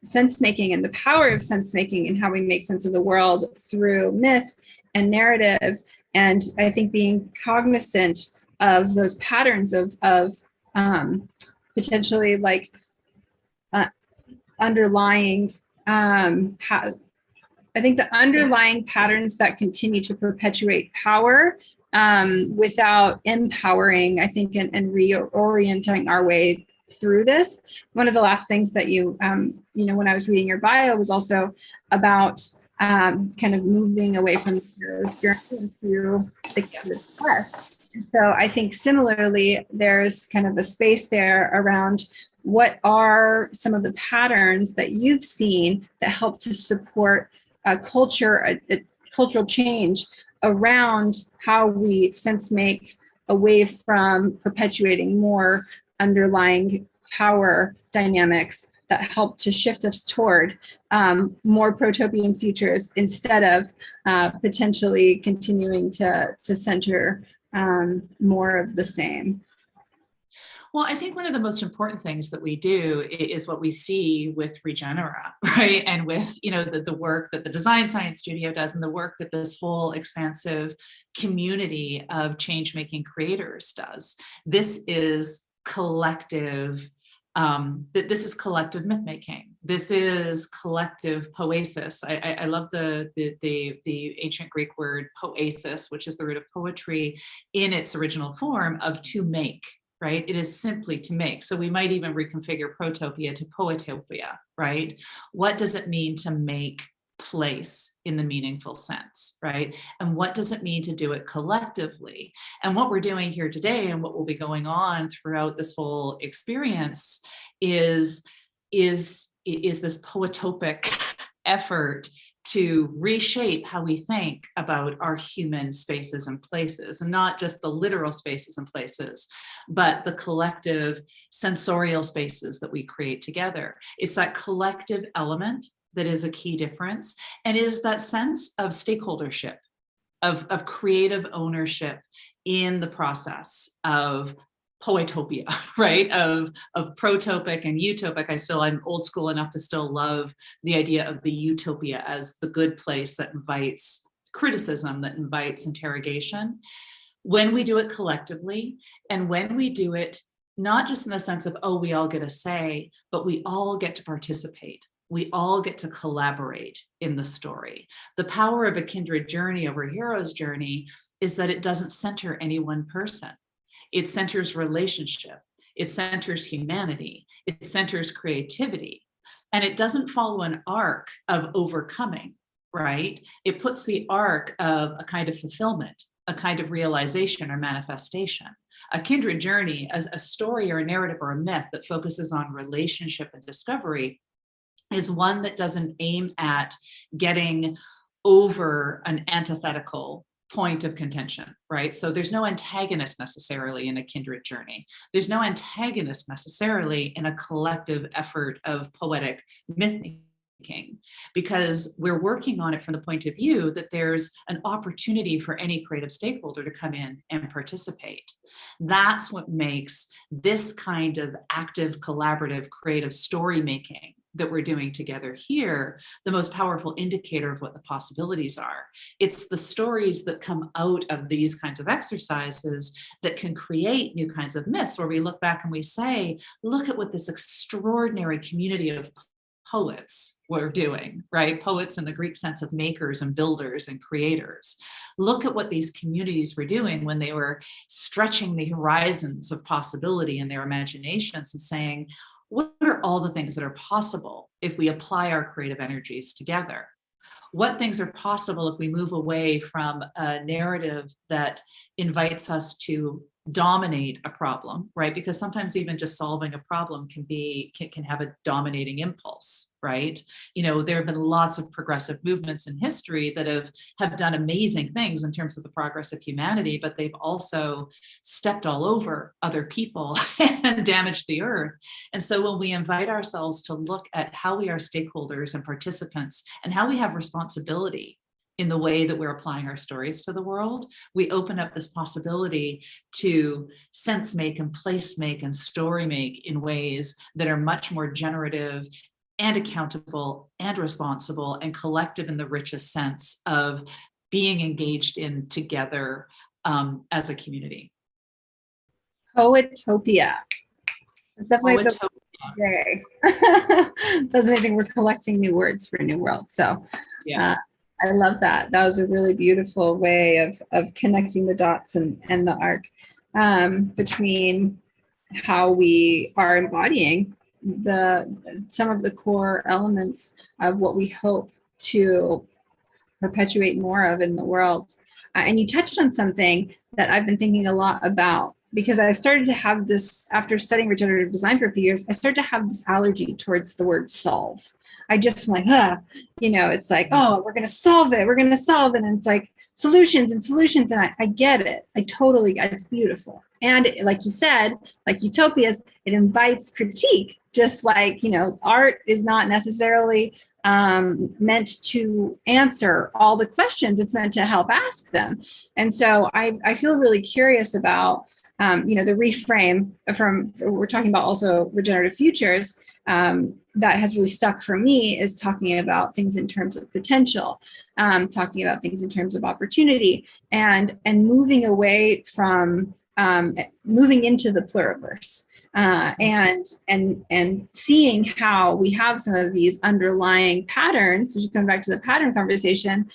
sense making and the power of sense making and how we make sense of the world through myth and narrative. And I think being cognizant of those patterns of potentially like underlying I think the underlying patterns that continue to perpetuate power without empowering, I think, and reorienting our way through this. One of the last things that when I was reading your bio was also about kind of moving away from the hero's journey into the quest. And so I think similarly, there's kind of a space there around what are some of the patterns that you've seen that help to support a cultural change around how we sense make away from perpetuating more underlying power dynamics that help to shift us toward more protopian futures instead of potentially continuing to center more of the same. Well, I think one of the most important things that we do is what we see with Regenera, right? And with, the work that the Design Science Studio does, and the work that this whole expansive community of change-making creators does. This is collective. This is collective myth making. This is collective poesis. I love the ancient Greek word poesis, which is the root of poetry in its original form of to make. Right? It is simply to make. So we might even reconfigure protopia to poetopia, right? What does it mean to make place in the meaningful sense, right? And what does it mean to do it collectively? And what we're doing here today, and what will be going on throughout this whole experience, is this poetopic effort to reshape how we think about our human spaces and places, and not just the literal spaces and places, but the collective sensorial spaces that we create together. It's that collective element that is a key difference, and it is that sense of stakeholdership, of creative ownership in the process of poetopia, right? Of protopic and utopic. I'm old school enough to still love the idea of the utopia as the good place that invites criticism, that invites interrogation. When we do it collectively, and when we do it not just in the sense of, oh, we all get a say, but we all get to participate. We all get to collaborate in the story. The power of a kindred journey over a hero's journey is that it doesn't center any one person. It centers relationship, it centers humanity, it centers creativity, and it doesn't follow an arc of overcoming, right? It puts the arc of a kind of fulfillment a kind of realization or manifestation. A kindred journey, a story or a narrative or a myth that focuses on relationship and discovery, is one that doesn't aim at getting over an antithetical point of contention, right? So there's no antagonist necessarily in a kindred journey. There's no antagonist necessarily in a collective effort of poetic myth making, because we're working on it from the point of view that there's an opportunity for any creative stakeholder to come in and participate. That's what makes this kind of active, collaborative, creative story making that we're doing together here the most powerful indicator of what the possibilities are. It's the stories that come out of these kinds of exercises that can create new kinds of myths, where we look back and we say, look at what this extraordinary community of poets were doing, right? Poets in the Greek sense of makers and builders and creators. Look at what these communities were doing when they were stretching the horizons of possibility in their imaginations and saying, what are all the things that are possible if we apply our creative energies together? What things are possible if we move away from a narrative that invites us to dominate a problem, right? Because sometimes even just solving a problem can have a dominating impulse, right? You know, there have been lots of progressive movements in history that have done amazing things in terms of the progress of humanity, but they've also stepped all over other people and damaged the earth. And so when we invite ourselves to look at how we are stakeholders and participants and how we have responsibility in the way that we're applying our stories to the world, we open up this possibility to sense make and place make and story make in ways that are much more generative and accountable and responsible and collective in the richest sense of being engaged in together as a community. Poetopia. It's definitely Poetopia. That's amazing. We're collecting new words for New World. So yeah. I love that. That was a really beautiful way of connecting the dots and the arc between how we are embodying some of the core elements of what we hope to perpetuate more of in the world. And you touched on something that I've been thinking a lot about, because I've started to have this, after studying regenerative design for a few years, I started to have this allergy towards the word solve. I just am like, it's like, oh, we're going to solve it. We're going to solve it. And it's like solutions. And I get it. I totally get it. It's beautiful. And like you said, like utopias, it invites critique, just like, art is not necessarily meant to answer all the questions. It's meant to help ask them. And so I feel really curious about the reframe we're talking about also regenerative futures, that has really stuck for me is talking about things in terms of potential, talking about things in terms of opportunity, and moving away from moving into the pluriverse, and seeing how we have some of these underlying patterns, which come back to the pattern conversation,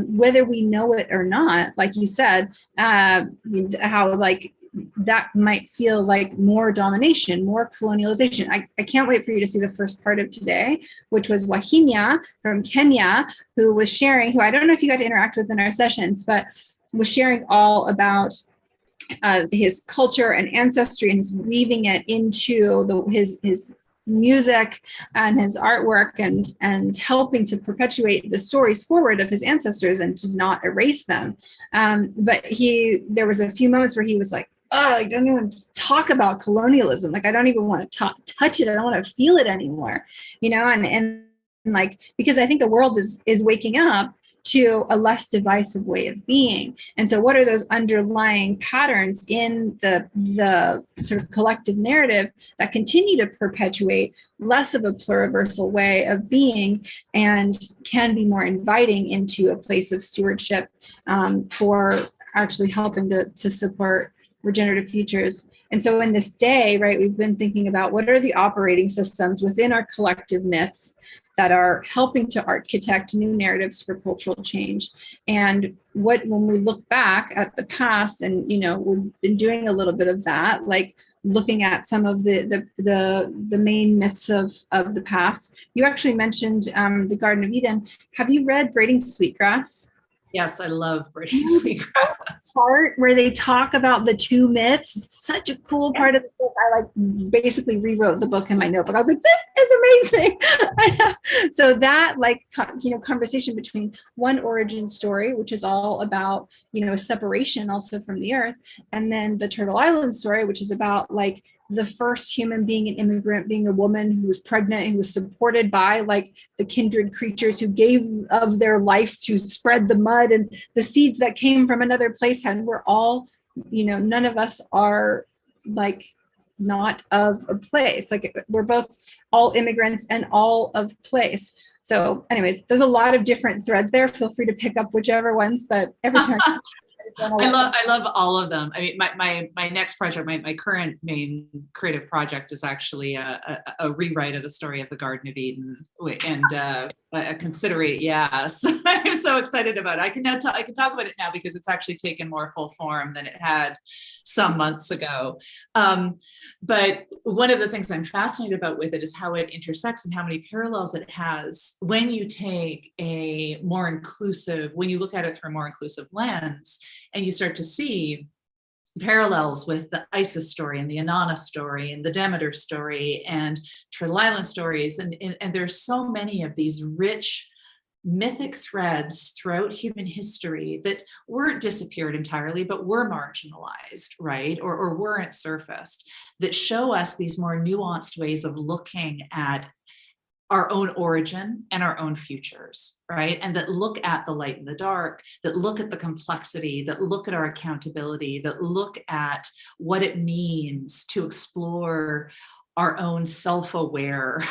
whether we know it or not, like you said, how like that might feel like more domination, more colonialization. I can't wait for you to see the first part of today, which was Wahinya from Kenya, who was sharing, who I don't know if you got to interact with in our sessions, but was sharing all about his culture and ancestry, and he's weaving it into his music and his artwork, and helping to perpetuate the stories forward of his ancestors and to not erase them. But there was a few moments where he was like, I don't even talk about colonialism. Like, I don't even want to touch it. I don't want to feel it anymore, and like, because I think the world is waking up to a less divisive way of being. And so what are those underlying patterns in the sort of collective narrative that continue to perpetuate less of a pluriversal way of being, and can be more inviting into a place of stewardship for actually helping to support regenerative futures. And so in this day, right, we've been thinking about what are the operating systems within our collective myths that are helping to architect new narratives for cultural change. And when we look back at the past, and we've been doing a little bit of that, like looking at some of the main myths of the past. You actually mentioned the Garden of Eden. Have you read Braiding Sweetgrass? Yes, I love British sweetgrass. Part where they talk about the two myths, such a cool part of the book. I like basically rewrote the book in my notebook. I was like, this is amazing. So that conversation between one origin story, which is all about, separation also from the earth, and then the Turtle Island story, which is about like the first human being an immigrant, being a woman who was pregnant, who was supported by like the kindred creatures who gave of their life to spread the mud and the seeds that came from another place. And we're all, none of us are like not of a place. Like we're both all immigrants and all of place. So anyways, there's a lot of different threads there. Feel free to pick up whichever ones, but every time I love all of them. I mean, my next project, my current main creative project is actually a rewrite of the story of the Garden of Eden, and yes, I'm so excited about it. I can talk about it now because it's actually taken more full form than it had some months ago. But one of the things I'm fascinated about with it is how it intersects and how many parallels it has when you take when you look at it through a more inclusive lens, and you start to see parallels with the Isis story and the Inanna story and the Demeter story and Turtle Island stories. And there's so many of these rich mythic threads throughout human history that weren't disappeared entirely, but were marginalized, right? Or weren't surfaced, that show us these more nuanced ways of looking at our own origin and our own futures, right? And that look at the light and the dark, that look at the complexity, that look at our accountability, that look at what it means to explore our own self-aware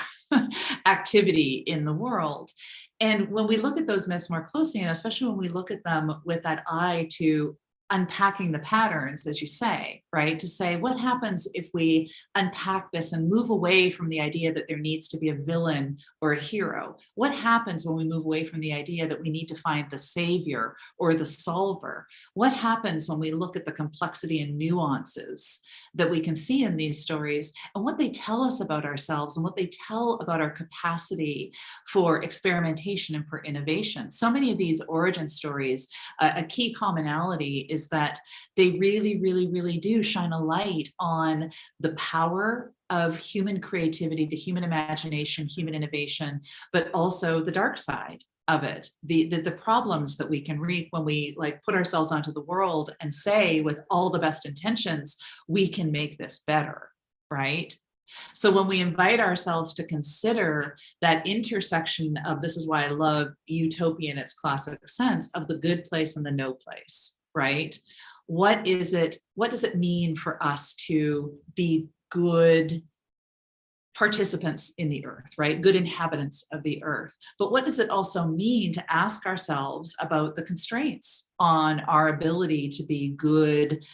activity in the world. And when we look at those myths more closely, and especially when we look at them with that eye to unpacking the patterns, as you say, right? To say, what happens if we unpack this and move away from the idea that there needs to be a villain or a hero? What happens when we move away from the idea that we need to find the savior or the solver? What happens when we look at the complexity and nuances that we can see in these stories and what they tell us about ourselves and what they tell about our capacity for experimentation and for innovation? So many of these origin stories, a key commonality is that they really, really, really do shine a light on the power of human creativity, the human imagination, human innovation, but also the dark side of it, the problems that we can reap when we like put ourselves onto the world and say, with all the best intentions, we can make this better, right? So when we invite ourselves to consider that intersection of, this is why I love utopia in its classic sense, of the good place and the no place, right? What does it mean for us to be good participants in the earth, right? Good inhabitants of the earth. But what does it also mean to ask ourselves about the constraints on our ability to be good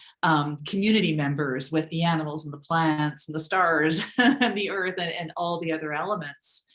community members with the animals and the plants and the stars and the earth and all the other elements?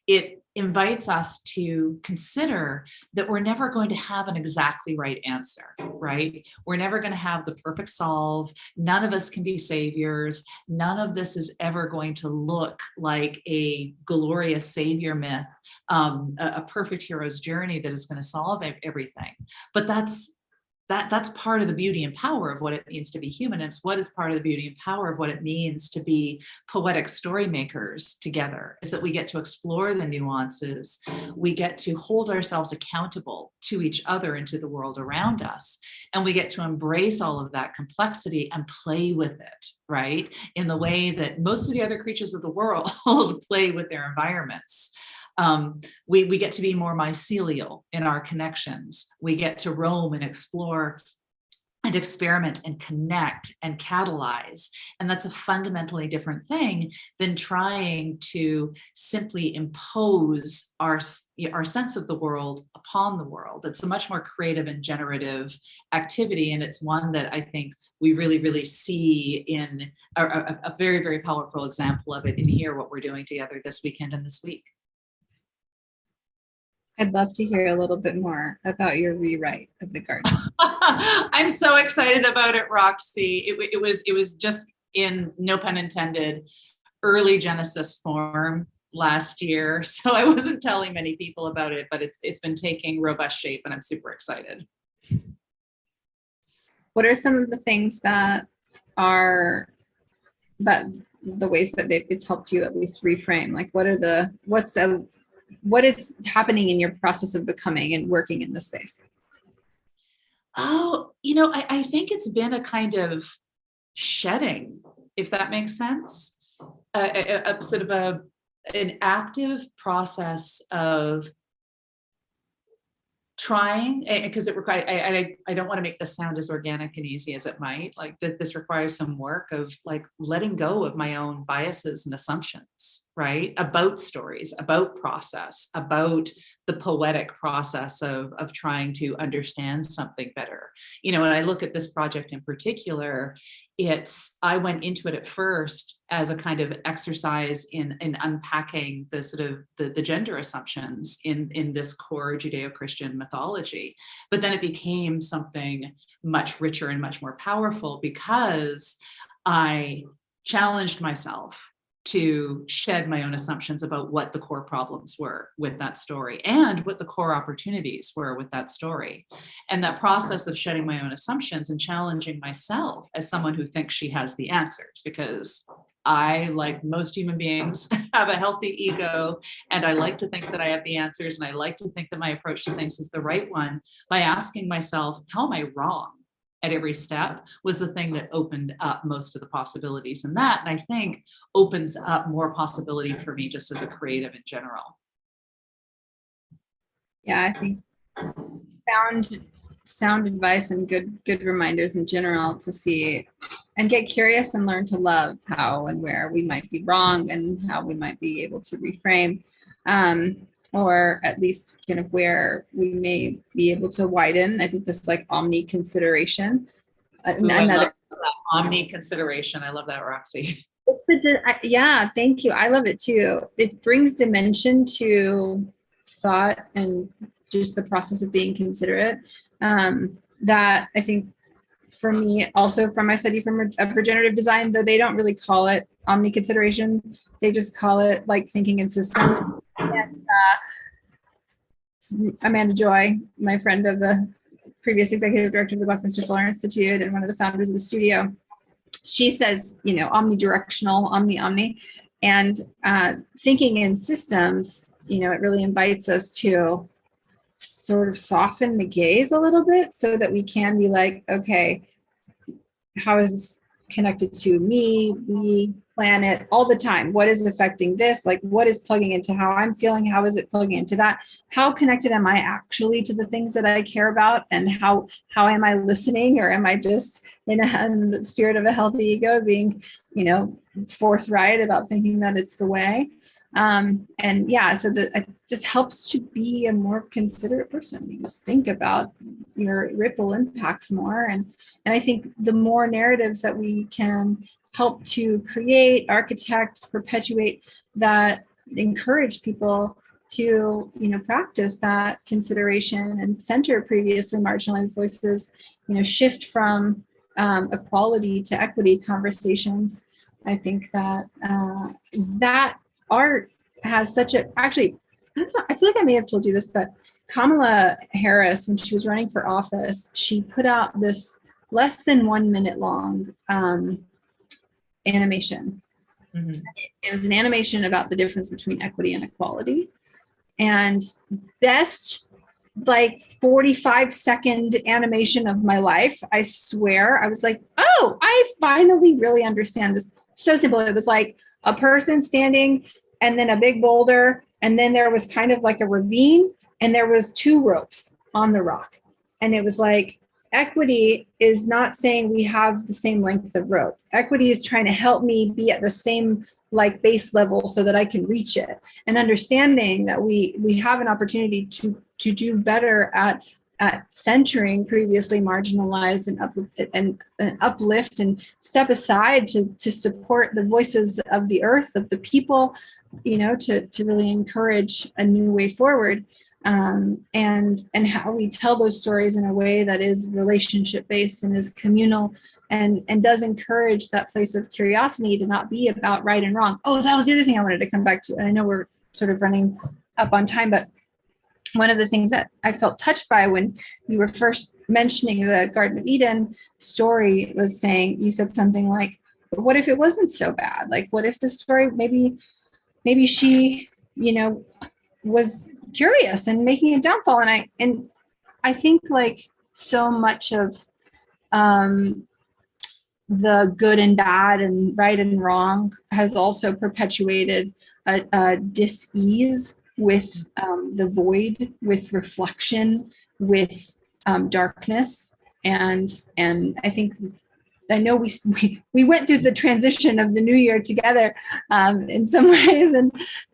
It invites us to consider that we're never going to have an exactly right answer, right? We're never going to have the perfect solve. None of us can be saviors. None of this is ever going to look like a glorious savior myth, a perfect hero's journey that is going to solve everything. But that's part of the beauty and power of what it means to be human. It's what is part of the beauty and power of what it means to be poetic story makers together, is that we get to explore the nuances. We get to hold ourselves accountable to each other and to the world around us. And we get to embrace all of that complexity and play with it, right? In the way that most of the other creatures of the world play with their environments. We get to be more mycelial in our connections. We get to roam and explore and experiment and connect and catalyze. And that's a fundamentally different thing than trying to simply impose our sense of the world upon the world. It's a much more creative and generative activity. And it's one that I think we really, really see in a very, very powerful example of it in here, what we're doing together this weekend and this week. I'd love to hear a little bit more about your rewrite of the garden. I'm so excited about it, Roxy. It was just, in no pun intended, early Genesis form. last year, so I wasn't telling many people about it, but it's been taking robust shape, and I'm super excited. What are some of the things that the ways that it's helped you at least reframe? Like, what is happening in your process of becoming and working in the space? Oh, I think it's been a kind of shedding, if that makes sense. A sort of an active process of trying, because it requires, I don't want to make this sound as organic and easy as it might, like that this requires some work of like letting go of my own biases and assumptions, right? About stories, about process, about the poetic process of trying to understand something better. When I look at this project in particular, I went into it at first as a kind of exercise in unpacking the sort of the gender assumptions in this core Judeo-Christian mythology. But then it became something much richer and much more powerful because I challenged myself to shed my own assumptions about what the core problems were with that story and what the core opportunities were with that story. And that process of shedding my own assumptions and challenging myself as someone who thinks she has the answers, because I, like most human beings, have a healthy ego, and I like to think that I have the answers, and I like to think that my approach to things is the right one, by asking myself, how am I wrong at every step, was the thing that opened up most of the possibilities. And that, and I think, opens up more possibility for me just as a creative in general. Yeah, I think sound advice and good reminders in general to see and get curious and learn to love how and where we might be wrong and how we might be able to reframe, or at least kind of where we may be able to widen. I think this like omni consideration. Another omni consideration. I love that, Roxy. Yeah, thank you. I love it too. It brings dimension to thought and just the process of being considerate. That I think for me, also from my study from regenerative design, though they don't really call it omni consideration, they just call it like thinking in systems. And Amanda Joy, my friend of the previous executive director of the Buckminster Fuller Institute and one of the founders of the studio, she says, omnidirectional, omni, and thinking in systems, it really invites us to sort of soften the gaze a little bit so that we can be like, okay, how is this connected to me, we, planet, all the time? What is affecting this? Like, what is plugging into how I'm feeling? How is it plugging into that? How connected am I actually to the things that I care about? And how am I listening, or am I just in the spirit of a healthy ego being, forthright about thinking that it's the way? And yeah, so that it just helps to be a more considerate person. You just think about your ripple impacts more. And I think the more narratives that we can help to create, architect, perpetuate, that encourage people to, practice that consideration and center previously marginalized voices, shift from equality to equity conversations. I think that that art has such a, actually, I don't know, I feel like I may have told you this, but Kamala Harris, when she was running for office, she put out this less than 1 minute long animation. Mm-hmm. It was an animation about the difference between equity and equality. And best 45-second animation of my life, I swear. I was like, oh, I finally really understand this. So simple. It was like a person standing and then a big boulder, and then there was kind of like a ravine, and there was 2 ropes on the rock. And it was like, equity is not saying we have the same length of rope. Equity is trying to help me be at the same base level so that I can reach it. And understanding that we have an opportunity to do better at centering previously marginalized and uplift and step aside to support the voices of the earth, of the people, to really encourage a new way forward. and how we tell those stories in a way that is relationship based and is communal, and does encourage that place of curiosity to not be about right and wrong. Oh, that was the other thing I wanted to come back to. And I know we're sort of running up on time, but one of the things that I felt touched by when you were first mentioning the Garden of Eden story was saying, you said something like, but what if it wasn't so bad? Like, what if the story, maybe she, was curious and making a downfall. And I think like so much of the good and bad and right and wrong has also perpetuated a dis-ease with the void, with reflection, with darkness. And I think, I know we went through the transition of the new year together in some ways,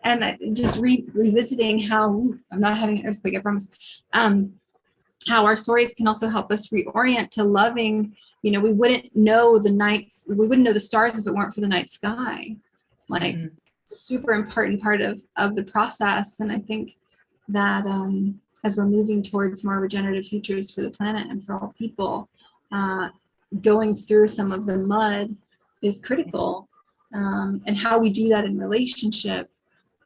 and just revisiting how, I'm not having an earthquake, I promise, how our stories can also help us reorient to loving. We wouldn't know we wouldn't know the stars if it weren't for the night sky. Like, it's a super important part of the process. And I think that as we're moving towards more regenerative futures for the planet and for all people, going through some of the mud is critical. And how we do that in relationship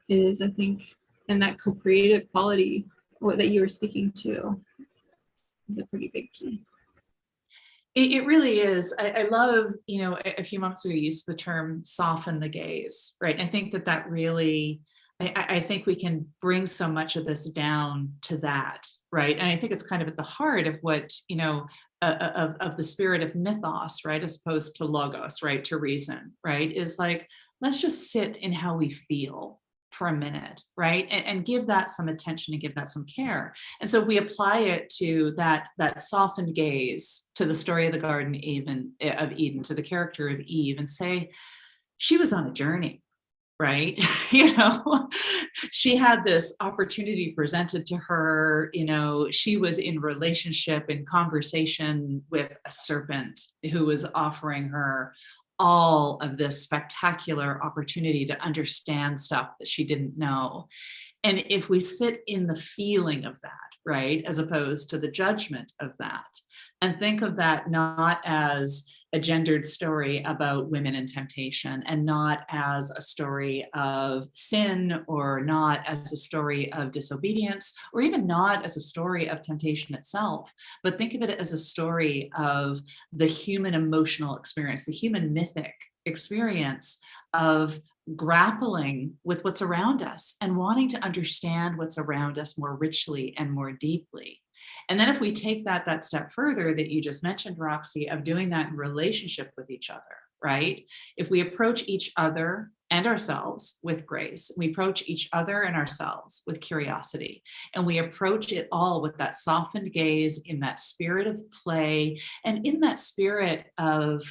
is, I think, and that co-creative quality that you were speaking to is a pretty big key. It really is. I love, a few months ago you used the term soften the gaze, right? And I think that really, I think we can bring so much of this down to that, right? And I think it's kind of at the heart of what, of the spirit of mythos, right? As opposed to logos, right? To reason, right? Is like, let's just sit in how we feel for a minute, right? And give that some attention and give that some care. And so we apply it to that softened gaze, to the story of the Garden of Eden, to the character of Eve, and say, she was on a journey, right? She had this opportunity presented to her. She was in relationship, in conversation with a serpent who was offering her all of this spectacular opportunity to understand stuff that she didn't know. And if we sit in the feeling of that, right, as opposed to the judgment of that, and think of that not as a gendered story about women and temptation, and not as a story of sin, or not as a story of disobedience, or even not as a story of temptation itself, but think of it as a story of the human emotional experience, the human mythic experience of grappling with what's around us and wanting to understand what's around us more richly and more deeply. And then if we take that step further that you just mentioned, Roxy, of doing that in relationship with each other, right? If we approach each other and ourselves with grace, we approach each other and ourselves with curiosity, and we approach it all with that softened gaze, in that spirit of play, and in that spirit of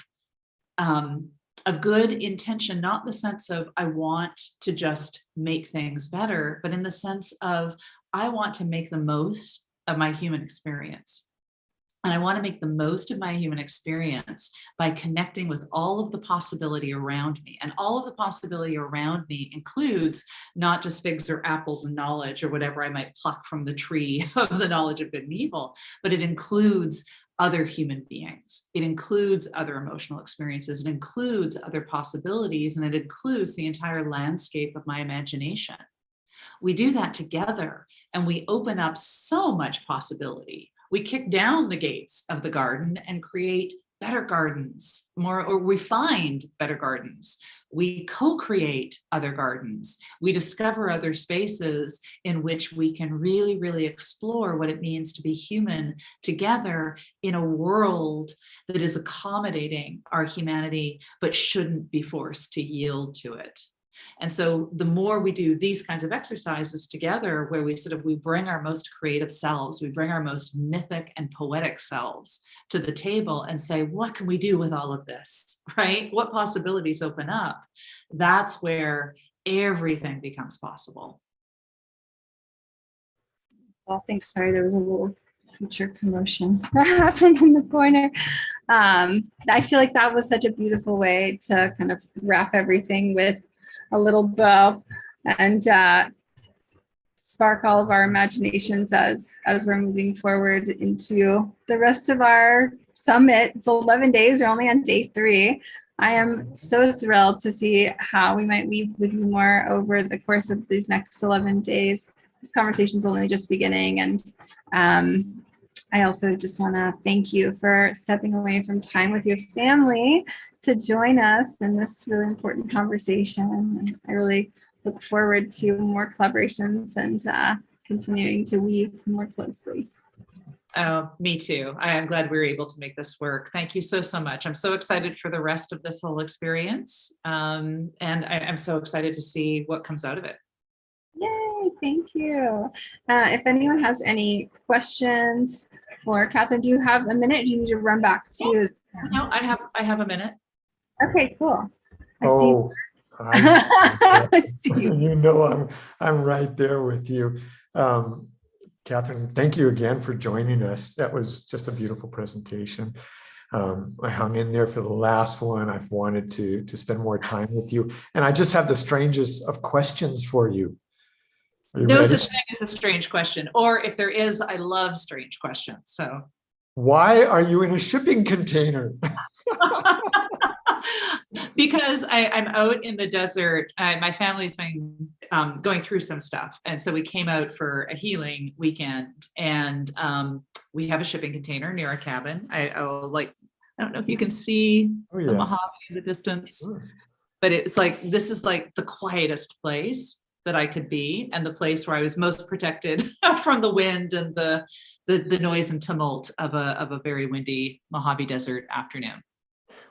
good intention, not in the sense of I want to just make things better, but in the sense of I want to make the most of my human experience. And I want to make the most of my human experience by connecting with all of the possibility around me. And all of the possibility around me includes not just figs or apples and knowledge or whatever I might pluck from the tree of the knowledge of good and evil, but it includes other human beings. It includes other emotional experiences. It includes other possibilities, and it includes the entire landscape of my imagination. We do that together, and we open up so much possibility. We kick down the gates of the garden and create better gardens, or we find better gardens. We co-create other gardens. We discover other spaces in which we can really, really explore what it means to be human together in a world that is accommodating our humanity, but shouldn't be forced to yield to it. And so the more we do these kinds of exercises together, where we bring our most creative selves, we bring our most mythic and poetic selves to the table and say, what can we do with all of this, right? What possibilities open up? That's where everything becomes possible. Well, thanks. Sorry, there was a little future commotion that happened in the corner. I feel like that was such a beautiful way to kind of wrap everything with a little bow. And spark all of our imaginations as we're moving forward into the rest of our summit. It's 11 days. We're only on day 3. I am so thrilled to see how we might weave with you more over the course of these next 11 days. This conversation is only just beginning, and I also just want to thank you for stepping away from time with your family to join us in this really important conversation. I really look forward to more collaborations and continuing to weave more closely. Oh, me too. I am glad we were able to make this work. Thank you so much. I'm so excited for the rest of this whole experience. And I'm so excited to see what comes out of it. Yay, thank you. If anyone has any questions for Catherine, do you have a minute? Do you need to run back to? No, I have a minute. Okay, cool. I See you. you know, I'm right there with you. Catherine, thank you again for joining us. That was just a beautiful presentation. I hung in there for the last one. I've wanted to spend more time with you. And I just have the strangest of questions for you. Are you No ready? such thing as a strange question. Or if there is, I love strange questions. So Why are you in a shipping container? because I'm out in the desert. My family's been going through some stuff. And so we came out for a healing weekend, and we have a shipping container near our cabin. I don't know if you can see Oh, the yes. Mojave in the distance, Sure. but it's like, this is like the quietest place that I could be, and the place where I was most protected from the wind and the noise and tumult of a very windy Mojave Desert afternoon.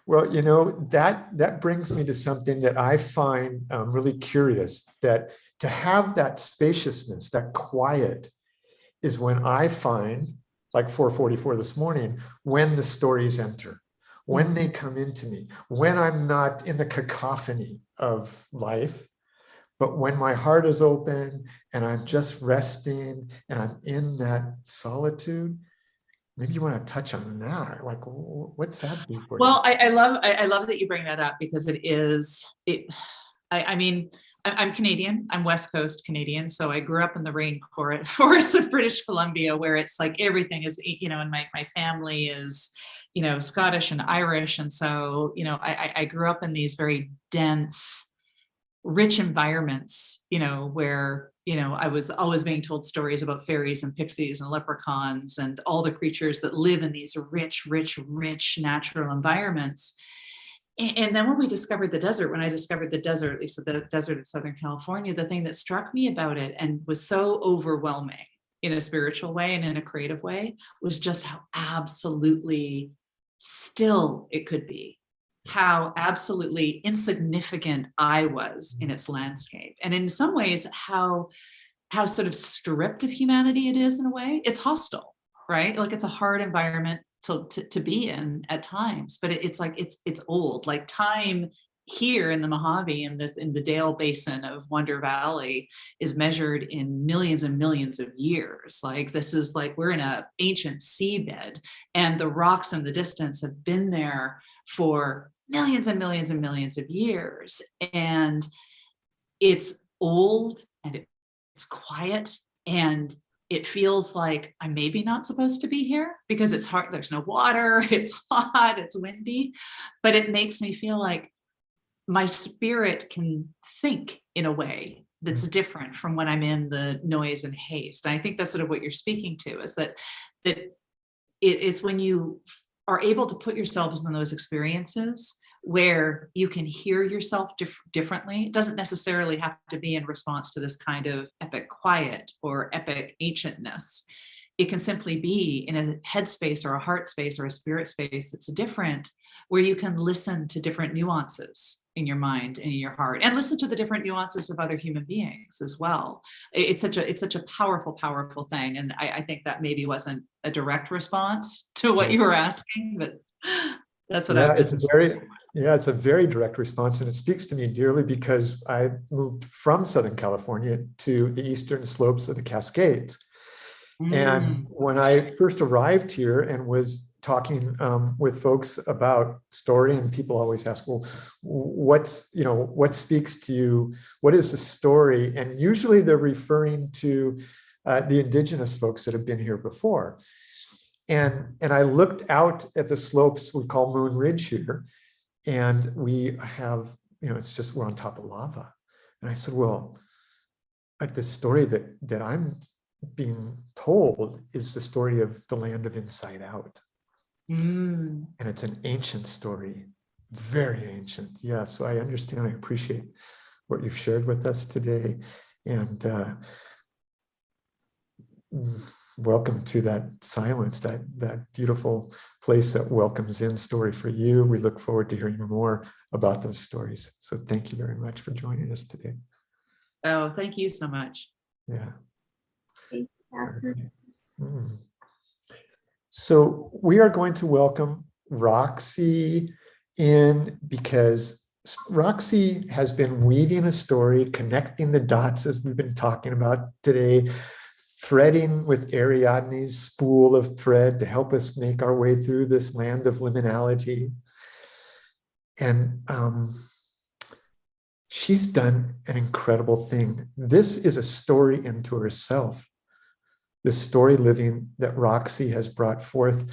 Well, you know, that brings me to something that I find really curious, that to have that spaciousness, that quiet, is when I find, like 4:44 this morning, when the stories enter, when they come into me, when I'm not in the cacophony of life, but when my heart is open and I'm just resting and I'm in that solitude. Maybe you want to touch on that. Like, what's that do for you? Well, I love that you bring that up, because I mean, I'm Canadian. I'm West Coast Canadian. So I grew up in the rainforests of British Columbia, where it's like everything is, you know, and my family is, you know, Scottish and Irish. And so, you know, I grew up in these very dense, rich environments, you know, where, you know, I was always being told stories about fairies and pixies and leprechauns and all the creatures that live in these rich natural environments. And then when I discovered the desert, at least the desert in Southern California, the thing that struck me about it and was so overwhelming in a spiritual way and in a creative way was just how absolutely still it could be, how absolutely insignificant I was in its landscape. And in some ways, how sort of stripped of humanity it is in a way. It's hostile, right? Like, it's a hard environment to be in at times, but it's like, it's old. Like, time here in the Mojave, in the Dale Basin of Wonder Valley, is measured in millions and millions of years. Like, this is like, we're in an ancient seabed, and the rocks in the distance have been there for millions and millions and millions of years. And it's old, and it's quiet, and it feels like I'm maybe not supposed to be here, because it's hard. There's no water, it's hot, it's windy, but it makes me feel like my spirit can think in a way that's different from when I'm in the noise and haste. And I think that's sort of what you're speaking to, is that it's when you are able to put yourselves in those experiences where you can hear yourself differently. It doesn't necessarily have to be in response to this kind of epic quiet or epic ancientness. It can simply be in a headspace or a heart space or a spirit space. It's different, where you can listen to different nuances in your mind and in your heart, and listen to the different nuances of other human beings as well. It's such a powerful thing. And I think that maybe wasn't a direct response to what you were asking, but that's what it's a very direct response, and it speaks to me dearly, because I moved from Southern California to the eastern slopes of the Cascades. And when I first arrived here and was talking with folks about story, and people always ask, well, what speaks to you? What is the story? And usually they're referring to the indigenous folks that have been here before. And I looked out at the slopes we call Moon Ridge here, and we have, it's just, we're on top of lava. And I said, well, the story that I'm being told is the story of the land of Inside Out. And it's an ancient story, very ancient. Yeah, so I understand, I appreciate what you've shared with us today. And welcome to that silence, that beautiful place that welcomes in story for you. We look forward to hearing more about those stories. So thank you very much for joining us today. Oh, thank you so much. Yeah. Thank you. So we are going to welcome Roxy in, because Roxy has been weaving a story, connecting the dots as we've been talking about today, threading with Ariadne's spool of thread to help us make our way through this land of liminality. And she's done an incredible thing. This is a story into herself. The story living that Roxy has brought forth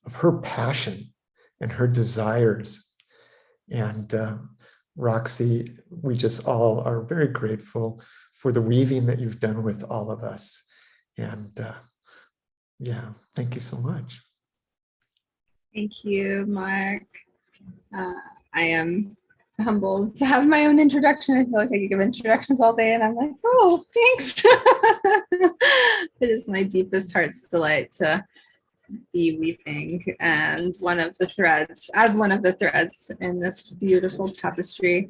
of her passion and her desires. And Roxy, we just all are very grateful for the weaving that you've done with all of us. And yeah, thank you so much. Thank you, Mark. I am humbled to have my own introduction. I feel like I could give introductions all day, and I'm like, oh, thanks. It is my deepest heart's delight to be weaving and one of the threads in this beautiful tapestry.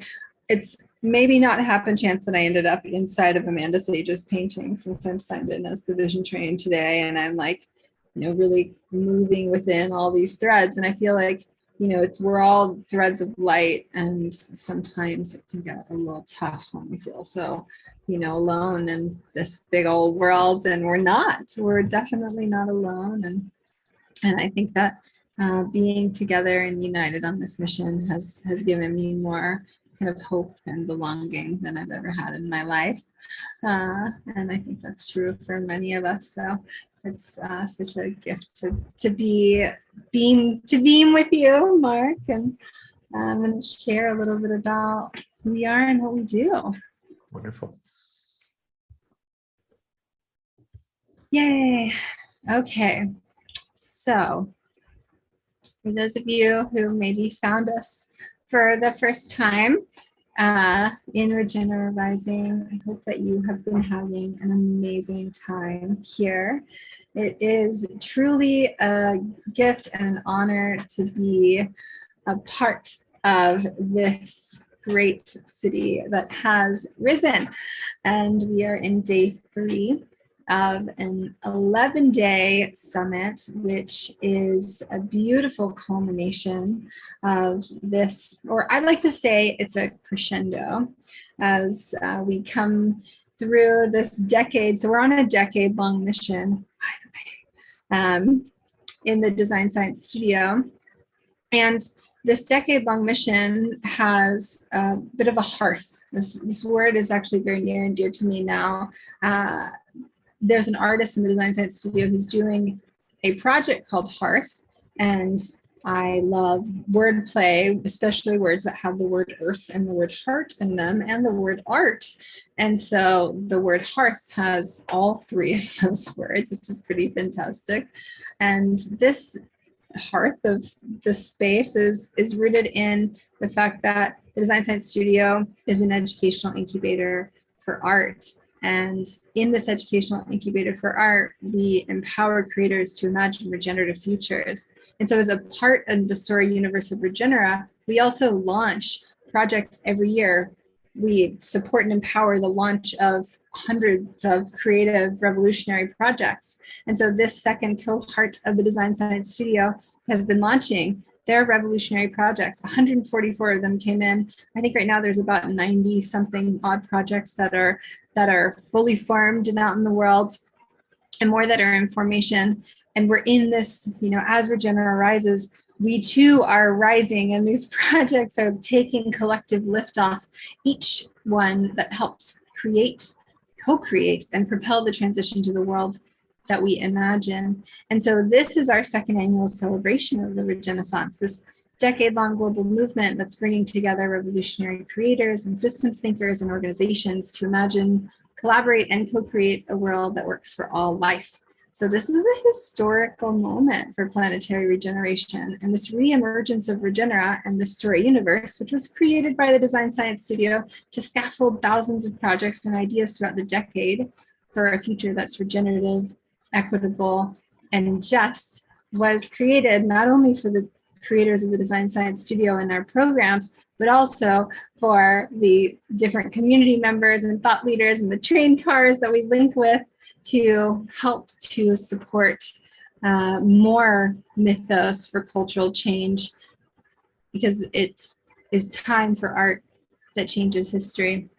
It's maybe not a happen chance that I ended up inside of Amanda Sage's painting, since I'm signed in as the vision train today, and I'm like, really moving within all these threads. And I feel like, we're all threads of light, and sometimes it can get a little tough when we feel so, alone in this big old world, and we're definitely not alone. And I think that being together and united on this mission has given me more kind of hope and belonging than I've ever had in my life. And I think that's true for many of us. So it's such a gift to beam with you, Mark. And I'm going to share a little bit about who we are and what we do. Wonderful. Yay. Okay. So for those of you who maybe found us for the first time in Regenerizing, I hope that you have been having an amazing time here. It is truly a gift and an honor to be a part of this great city that has risen. And we are in day 3 of an 11-day summit, which is a beautiful culmination of this, or I'd like to say it's a crescendo as we come through this decade. So we're on a decade-long mission, by the way, in the Design Science Studio. And this decade-long mission has a bit of a hearth. This word is actually very near and dear to me now. There's an artist in the Design Science Studio who's doing a project called Hearth, and I love wordplay, especially words that have the word earth and the word heart in them, and the word art. And so the word hearth has all 3 of those words, which is pretty fantastic. And this hearth of this space is rooted in the fact that the Design Science Studio is an educational incubator for art. And in this educational incubator for art, we empower creators to imagine regenerative futures. And so as a part of the story universe of Regenera, we also launch projects every year. We support and empower the launch of hundreds of creative revolutionary projects. And so this second cohort of the Design Science Studio has been launching their revolutionary projects. 144 of them came in. I think right now there's about 90 something odd projects that are fully formed and out in the world. and more that are in formation. And we're in this, as Regenera rises, we too are rising, and these projects are taking collective liftoff, each one that helps create, co-create, and propel the transition to the world that we imagine. And so this is our second annual celebration of the Regenaissance, this decade-long global movement that's bringing together revolutionary creators and systems thinkers and organizations to imagine, collaborate, and co-create a world that works for all life. So this is a historical moment for planetary regeneration, and this re-emergence of Regenera and the story universe, which was created by the Design Science Studio to scaffold thousands of projects and ideas throughout the decade for a future that's regenerative, equitable, and just, was created not only for the creators of the Design Science Studio and our programs, but also for the different community members and thought leaders and the train cars that we link with to help to support more mythos for cultural change, because it is time for art that changes history.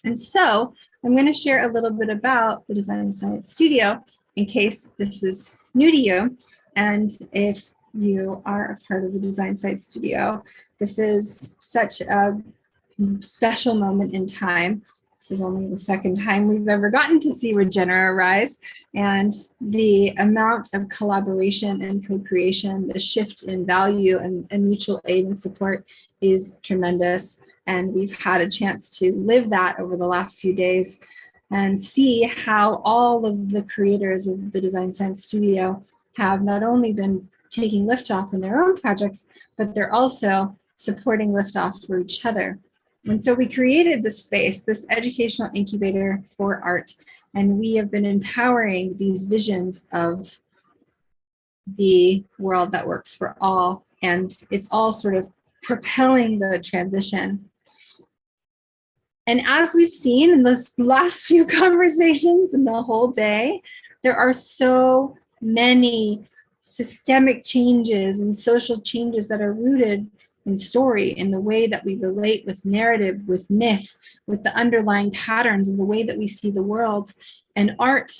And so I'm going to share a little bit about the Design Science Studio in case this is new to you. And if you are a part of the Design Science Studio, this is such a special moment in time. This is only the second time we've ever gotten to see Regenera rise, and the amount of collaboration and co-creation, the shift in value and mutual aid and support is tremendous. And we've had a chance to live that over the last few days and see how all of the creators of the Design Science Studio have not only been taking liftoff in their own projects, but they're also supporting liftoff for each other. And so we created this space, this educational incubator for art, and we have been empowering these visions of the world that works for all, and it's all sort of propelling the transition. And as we've seen in this last few conversations and the whole day, there are so many systemic changes and social changes that are rooted in story, in the way that we relate with narrative, with myth, with the underlying patterns of the way that we see the world. And art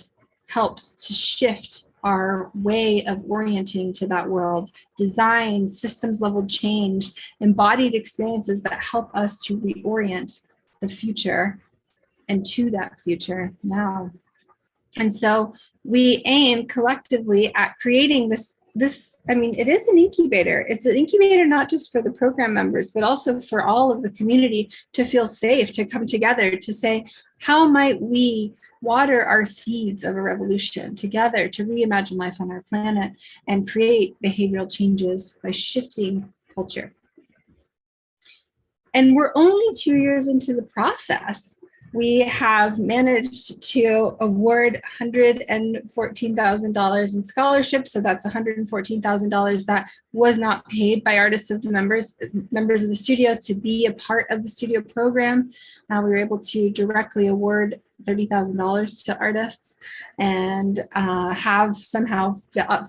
helps to shift our way of orienting to that world, design, systems level change, embodied experiences that help us to reorient the future and to that future now. And so we aim collectively at creating this, it is an incubator. It's an incubator not just for the program members, but also for all of the community to feel safe, to come together, to say, how might we water our seeds of a revolution together to reimagine life on our planet and create behavioral changes by shifting culture. And we're only 2 years into the process. We have managed to award $114,000 in scholarships. So that's $114,000 that was not paid by artists of the members of the studio to be a part of the studio program. We were able to directly award $30,000 to artists and have somehow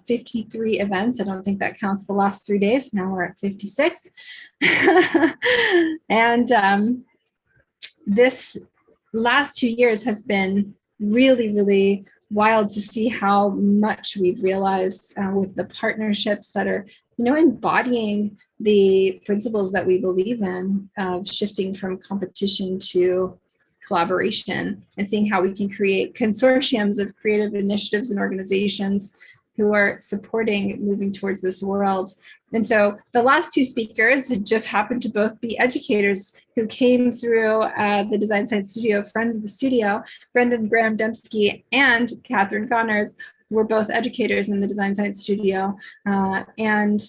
53 events. I don't think that counts the last 3 days. Now we're at 56. And this last 2 years has been really, really wild to see how much we've realized with the partnerships that are, embodying the principles that we believe in of shifting from competition to collaboration, and seeing how we can create consortiums of creative initiatives and organizations who are supporting moving towards this world. And so the last two speakers had just happened to both be educators who came through the Design Science Studio, friends of the studio. Brendan Graham Dempsky and Catherine Connors were both educators in the Design Science Studio. And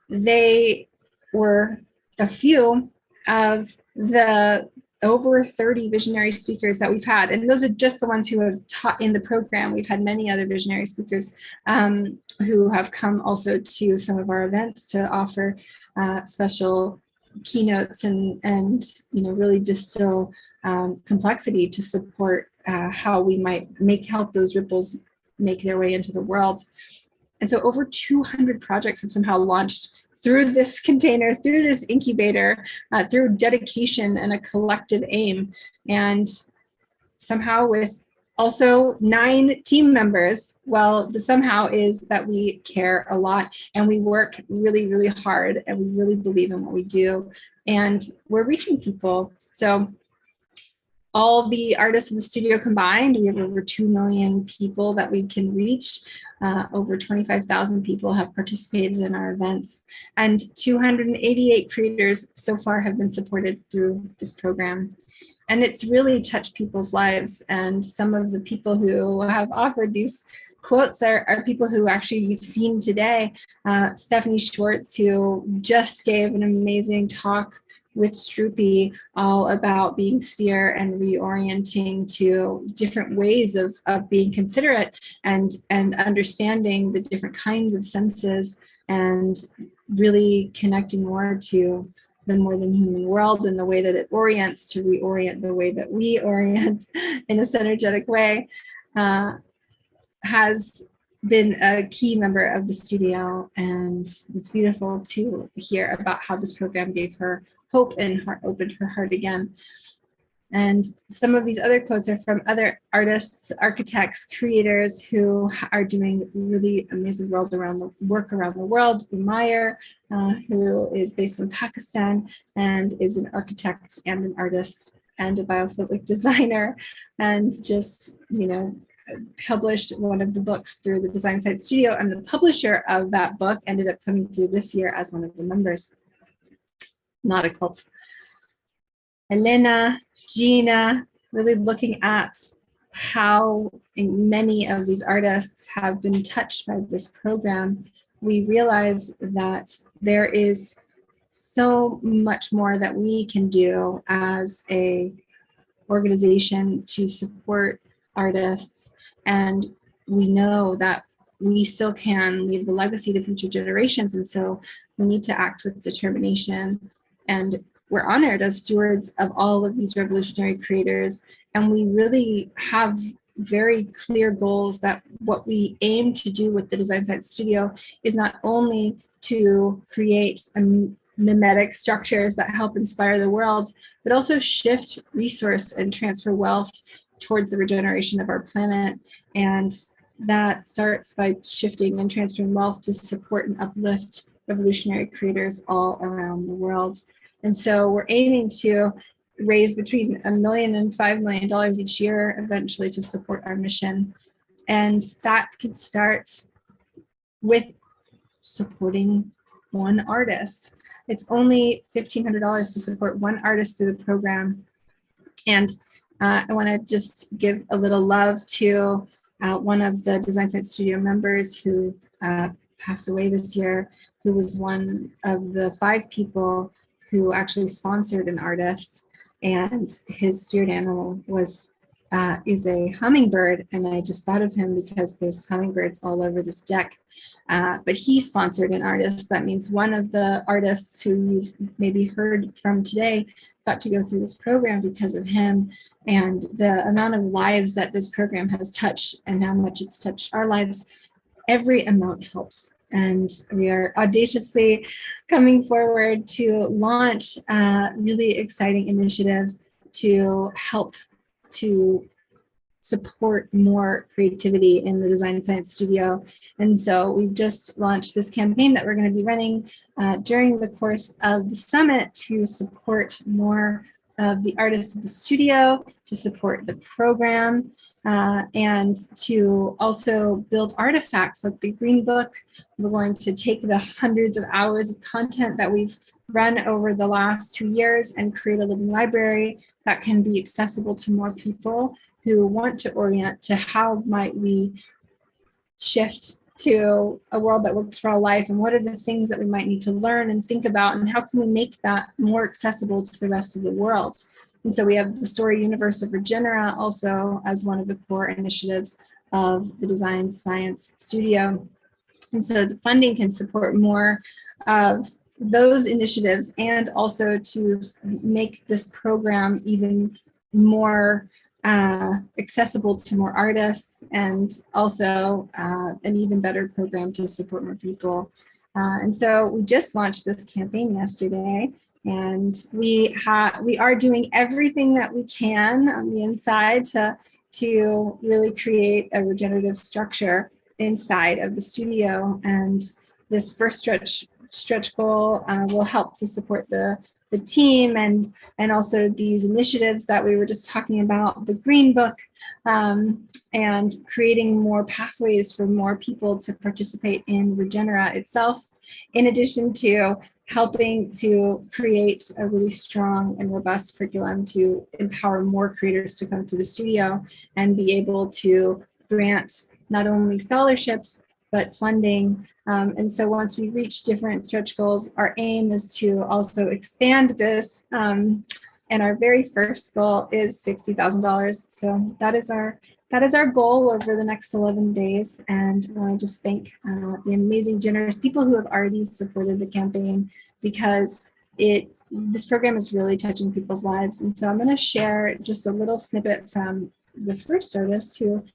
they were a few of the over 30 visionary speakers that we've had. And those are just the ones who have taught in the program. We've had many other visionary speakers who have come also to some of our events to offer special keynotes and really distill complexity to support how we might help those ripples make their way into the world. And so over 200 projects have somehow launched through this container, through this incubator, through dedication and a collective aim. And somehow with also 9 team members. Well, the somehow is that we care a lot and we work really, really hard and we really believe in what we do. And we're reaching people. So all the artists in the studio combined, we have over 2 million people that we can reach. Over 25,000 people have participated in our events, and 288 creators so far have been supported through this program. And it's really touched people's lives. And some of the people who have offered these quotes are people who actually you've seen today. Stephanie Schwartz, who just gave an amazing talk with Stroopy all about being sphere and reorienting to different ways of being considerate and understanding the different kinds of senses and really connecting more to the more than human world and the way that it orients to reorient the way that we orient in a synergetic way, has been a key member of the studio. And it's beautiful to hear about how this program gave her hope and opened her heart again. And some of these other quotes are from other artists, architects, creators who are doing really amazing work around the world. Meyer, who is based in Pakistan and is an architect and an artist and a biophilic designer, and just, published one of the books through the Design Site Studio, and the publisher of that book ended up coming through this year as one of the members. Not a cult. Elena, Gina, really looking at how many of these artists have been touched by this program. We realize that there is so much more that we can do as a organization to support artists, and we know that we still can leave a legacy to future generations, and so we need to act with determination. And we're honored as stewards of all of these revolutionary creators, and we really have very clear goals that what we aim to do with the Design Site Studio is not only to create mimetic structures that help inspire the world, but also shift resource and transfer wealth towards the regeneration of our planet. And that starts by shifting and transferring wealth to support and uplift revolutionary creators all around the world. And so we're aiming to raise between $1 million and $5 million each year eventually to support our mission. And that could start with supporting one artist. It's only $1,500 to support one artist through the program. And I want to just give a little love to one of the Design Site Studio members who passed away this year, who was one of the 5 people who actually sponsored an artist, and his spirit animal is a hummingbird. And I just thought of him because there's hummingbirds all over this deck. But he sponsored an artist. That means one of the artists who you've maybe heard from today got to go through this program because of him. And the amount of lives that this program has touched and how much it's touched our lives, every amount helps. And we are audaciously coming forward to launch a really exciting initiative to help to support more creativity in the Design Science Studio. And so we've just launched this campaign that we're going to be running during the course of the summit to support more of the artists of the studio, to support the program, and to also build artifacts like the Green Book. We're going to take the hundreds of hours of content that we've run over the last 2 years and create a living library that can be accessible to more people who want to orient to how might we shift to a world that works for our life, and what are the things that we might need to learn and think about, and how can we make that more accessible to the rest of the world. And so we have the story universe of Regenera also as one of the core initiatives of the Design Science Studio. And so the funding can support more of those initiatives, and also to make this program even more accessible to more artists, and also an even better program to support more people. And so we just launched this campaign yesterday, and we are doing everything that we can on the inside to to really create a regenerative structure inside of the studio. And this first stretch goal will help to support the team and also these initiatives that we were just talking about, the Green Book, and creating more pathways for more people to participate in Regenera itself, in addition to helping to create a really strong and robust curriculum to empower more creators to come to the studio and be able to grant not only scholarships, but funding. And so once we reach different stretch goals, our aim is to also expand this. And our very first goal is $60,000. So that is our goal over the next 11 days. And I want to just thank the amazing, generous people who have already supported the campaign, because this program is really touching people's lives. And so I'm going to share just a little snippet from the first artist who,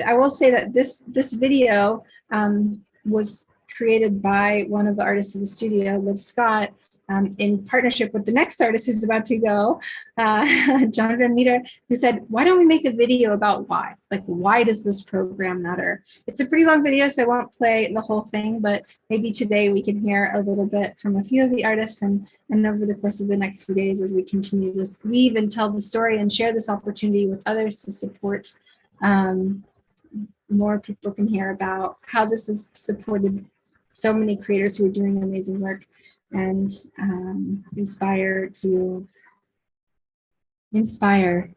I will say that this video was created by one of the artists of the studio, Liv Scott, in partnership with the next artist who's about to go, Jonathan Nieter, who said, why don't we make a video about why? Like, why does this program matter? It's a pretty long video, so I won't play the whole thing, but maybe today we can hear a little bit from a few of the artists, and over the course of the next few days as we continue to weave and tell the story and share this opportunity with others to support more people can hear about how this has supported so many creators who are doing amazing work, and inspire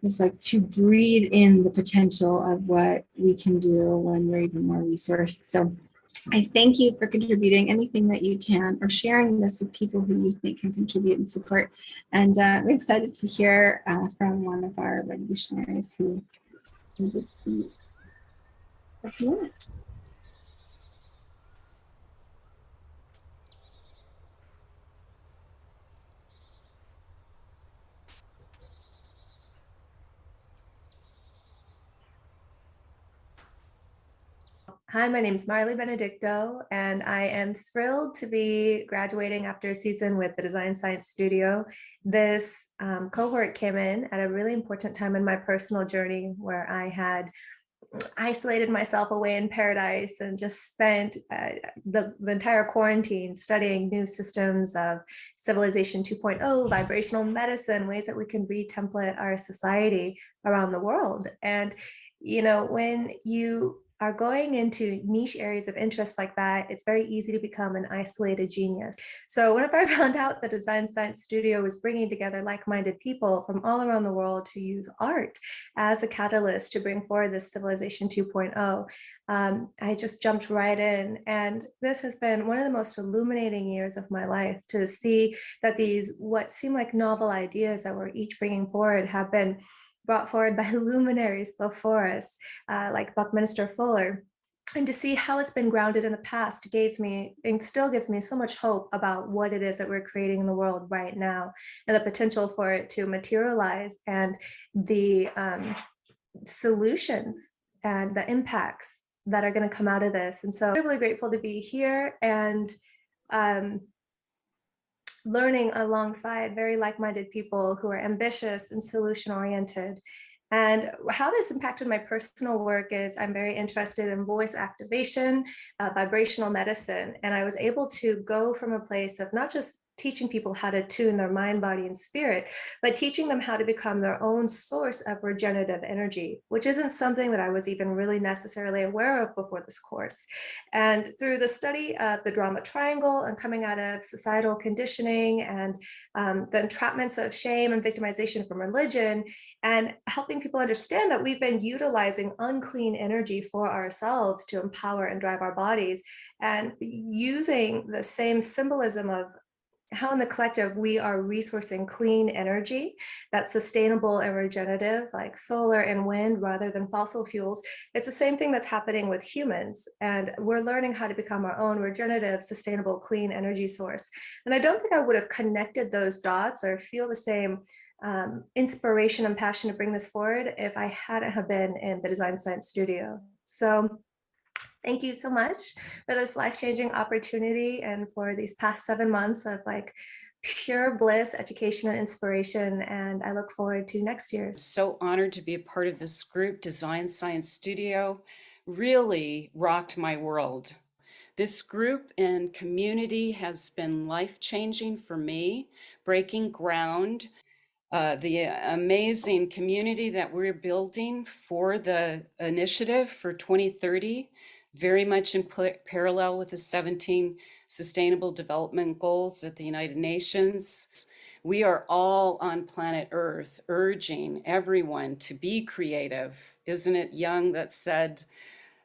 is like to breathe in the potential of what we can do when we're even more resourced. So I thank you for contributing anything that you can, or sharing this with people who you think can contribute and support. And I'm excited to hear from one of our revolutionaries who would speak. Hi, my name is Marley Benedicto, and I am thrilled to be graduating after a season with the Design Science Studio. This cohort came in at a really important time in my personal journey, where I had isolated myself away in paradise and just spent the entire quarantine studying new systems of civilization 2.0, vibrational medicine, ways that we can re-template our society around the world. And, you know, when you are going into niche areas of interest like that, it's very easy to become an isolated genius. So whenever I found out the Design Science Studio was bringing together like-minded people from all around the world to use art as a catalyst to bring forward this Civilization 2.0, I just jumped right in. And this has been one of the most illuminating years of my life, to see that these what seem like novel ideas that we're each bringing forward have been brought forward by luminaries before us, like Buckminster Fuller. And to see how it's been grounded in the past gave me, and still gives me, so much hope about what it is that we're creating in the world right now, and the potential for it to materialize, and the solutions and the impacts that are going to come out of this. And so I'm really grateful to be here and learning alongside very like-minded people who are ambitious and solution-oriented. And how this impacted my personal work is I'm very interested in voice activation, vibrational medicine, and I was able to go from a place of not just teaching people how to tune their mind, body, and spirit, but teaching them how to become their own source of regenerative energy, which isn't something that I was even really necessarily aware of before this course. And through the study of the drama triangle and coming out of societal conditioning and the entrapments of shame and victimization from religion, and helping people understand that we've been utilizing unclean energy for ourselves to empower and drive our bodies, and using the same symbolism of how in the collective we are resourcing clean energy that's sustainable and regenerative, like solar and wind, rather than fossil fuels. It's the same thing that's happening with humans, and we're learning how to become our own regenerative, sustainable, clean energy source. And I don't think I would have connected those dots or feel the same inspiration and passion to bring this forward if I hadn't have been in the Design Science Studio. So thank you so much for this life-changing opportunity, and for these past 7 months of like pure bliss, education, and inspiration. And I look forward to next year. So honored to be a part of this group. Design Science Studio really rocked my world. This group and community has been life-changing for me, breaking ground. The amazing community that we're building for the initiative for 2030, very much in parallel with the 17 Sustainable Development Goals at the United Nations. We are all on planet Earth urging everyone to be creative. Isn't it Jung that said,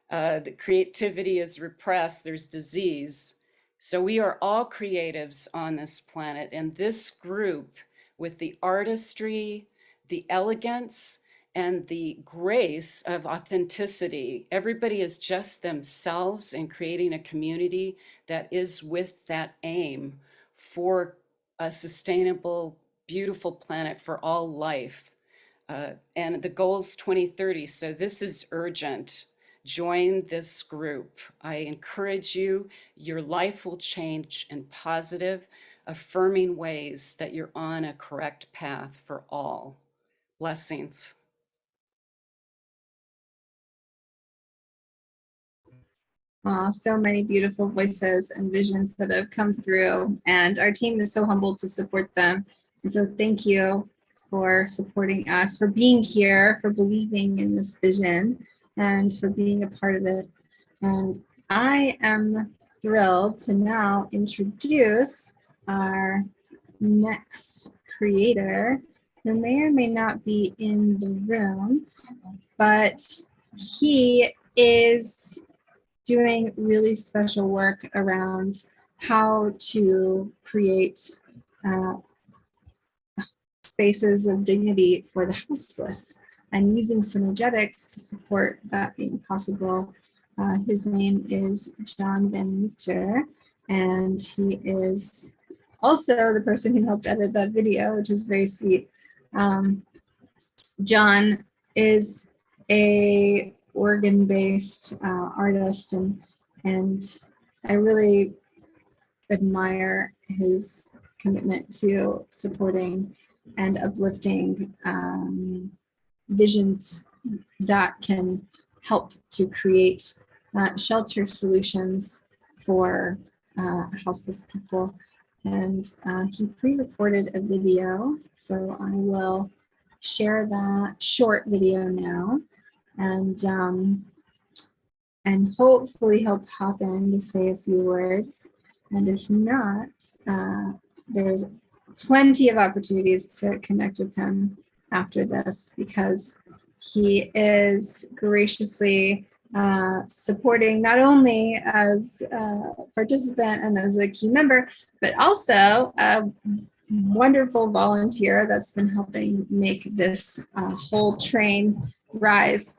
that creativity is repressed, there's disease. So we are all creatives on this planet, and this group, with the artistry, the elegance, and the grace of authenticity, everybody is just themselves and creating a community that is with that aim for a sustainable, beautiful planet for all life. And the goal is 2030, so this is urgent. Join this group. I encourage you. Your life will change in positive, affirming ways that you're on a correct path for all. Blessings. So many beautiful voices and visions that have come through, and our team is so humbled to support them. And so thank you for supporting us, for being here, for believing in this vision, and for being a part of it. And I am thrilled to now introduce our next creator, who may or may not be in the room, but he is doing really special work around how to create spaces of dignity for the houseless, and using synergetics to support that being possible. His name is John Van Nieter, and he is also the person who helped edit that video, which is very sweet. John is a Oregon-based artist, and I really admire his commitment to supporting and uplifting visions that can help to create shelter solutions for houseless people. And he pre-recorded a video, so I will share that short video now, and hopefully he'll pop in to say a few words. And if not, there's plenty of opportunities to connect with him after this, because he is graciously supporting not only as a participant and as a key member, but also a wonderful volunteer that's been helping make this whole train rise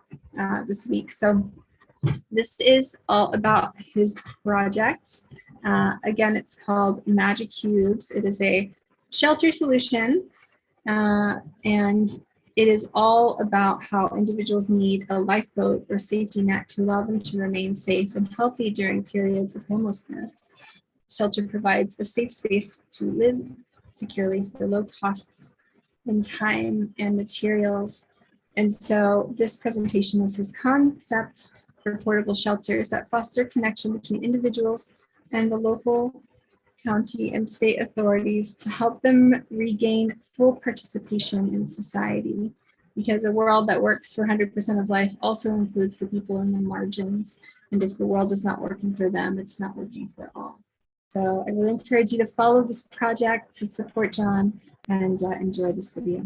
this week. So this is all about his project. Again, it's called Magic Cubes. It is a shelter solution, and it is all about how individuals need a lifeboat or safety net to allow them to remain safe and healthy during periods of homelessness. Shelter provides a safe space to live securely for low costs in time and materials. And so this presentation is his concept for portable shelters that foster connection between individuals and the local, county, and state authorities to help them regain full participation in society, because a world that works for 100% of life also includes the people in the margins. And if the world is not working for them, it's not working for all. So I really encourage you to follow this project, to support John, and enjoy this video.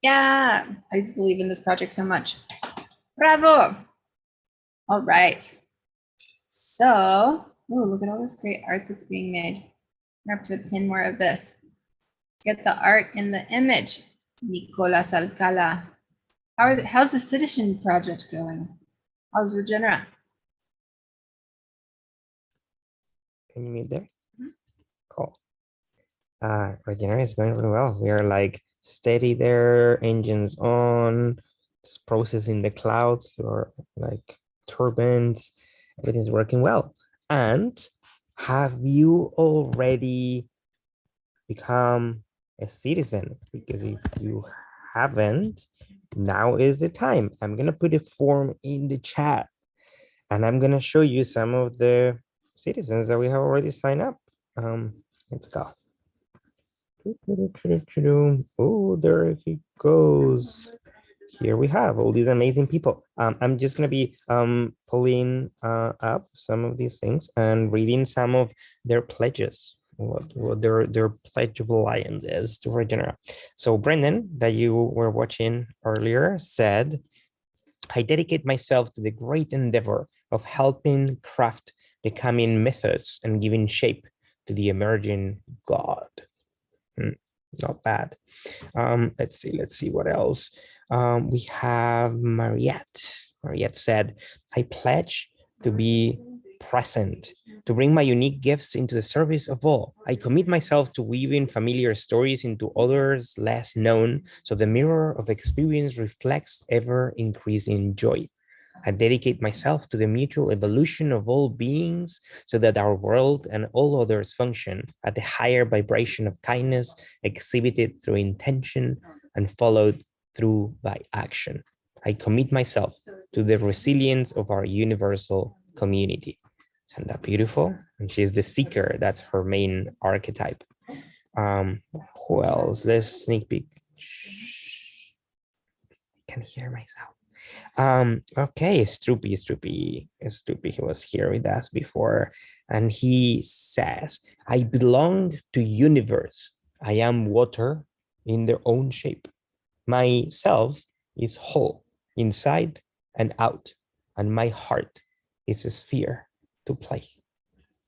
Yeah, I believe in this project so much. Bravo. All right. So, ooh, look at all this great art that's being made. I have to pin more of this. Get the art in the image. Nicolas Alcala. How's the Citizen project going? How's Regenera? Can you meet there? Cool. Regenerate is going really well. We are like steady there, engines on, just processing the clouds or like turbines. Everything's working well. And have you already become a citizen? Because if you haven't, now is the time. I'm gonna put a form in the chat and I'm gonna show you some of the citizens that we have already signed up. Let's go. Oh, there he goes. Here we have all these amazing people. I'm just going to be pulling up some of these things and reading some of their pledges, what their pledge of alliance is to Regenera. So Brendan, that you were watching earlier, said, I dedicate myself to the great endeavor of helping craft the coming mythos and giving shape to the emerging God. Not bad. Let's see what else. We have Mariette. Mariette said, I pledge to be present, to bring my unique gifts into the service of all. I commit myself to weaving familiar stories into others less known, so the mirror of experience reflects ever increasing joy. I dedicate myself to the mutual evolution of all beings so that our world and all others function at the higher vibration of kindness exhibited through intention and followed through by action. I commit myself to the resilience of our universal community. Isn't that beautiful? And she's the seeker. That's her main archetype. Who else? Let's sneak peek. I can hear myself. Okay, Stroopy, he was here with us before, and he says, I belong to universe. I am water in their own shape. Myself is whole, inside and out, and my heart is a sphere to play.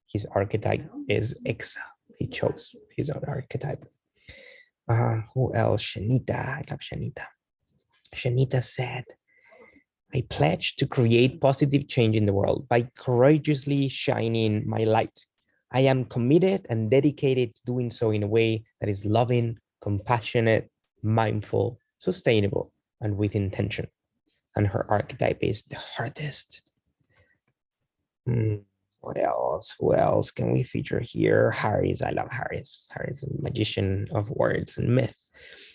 His archetype is Exa. He chose his own archetype. Who else? Shanita, I love Shanita. Shanita said, I pledge to create positive change in the world by courageously shining my light. I am committed and dedicated to doing so in a way that is loving, compassionate, mindful, sustainable, and with intention. And her archetype is the hardest. What else? Who else can we feature here? Harris, I love Harris. Harris is a magician of words and myth.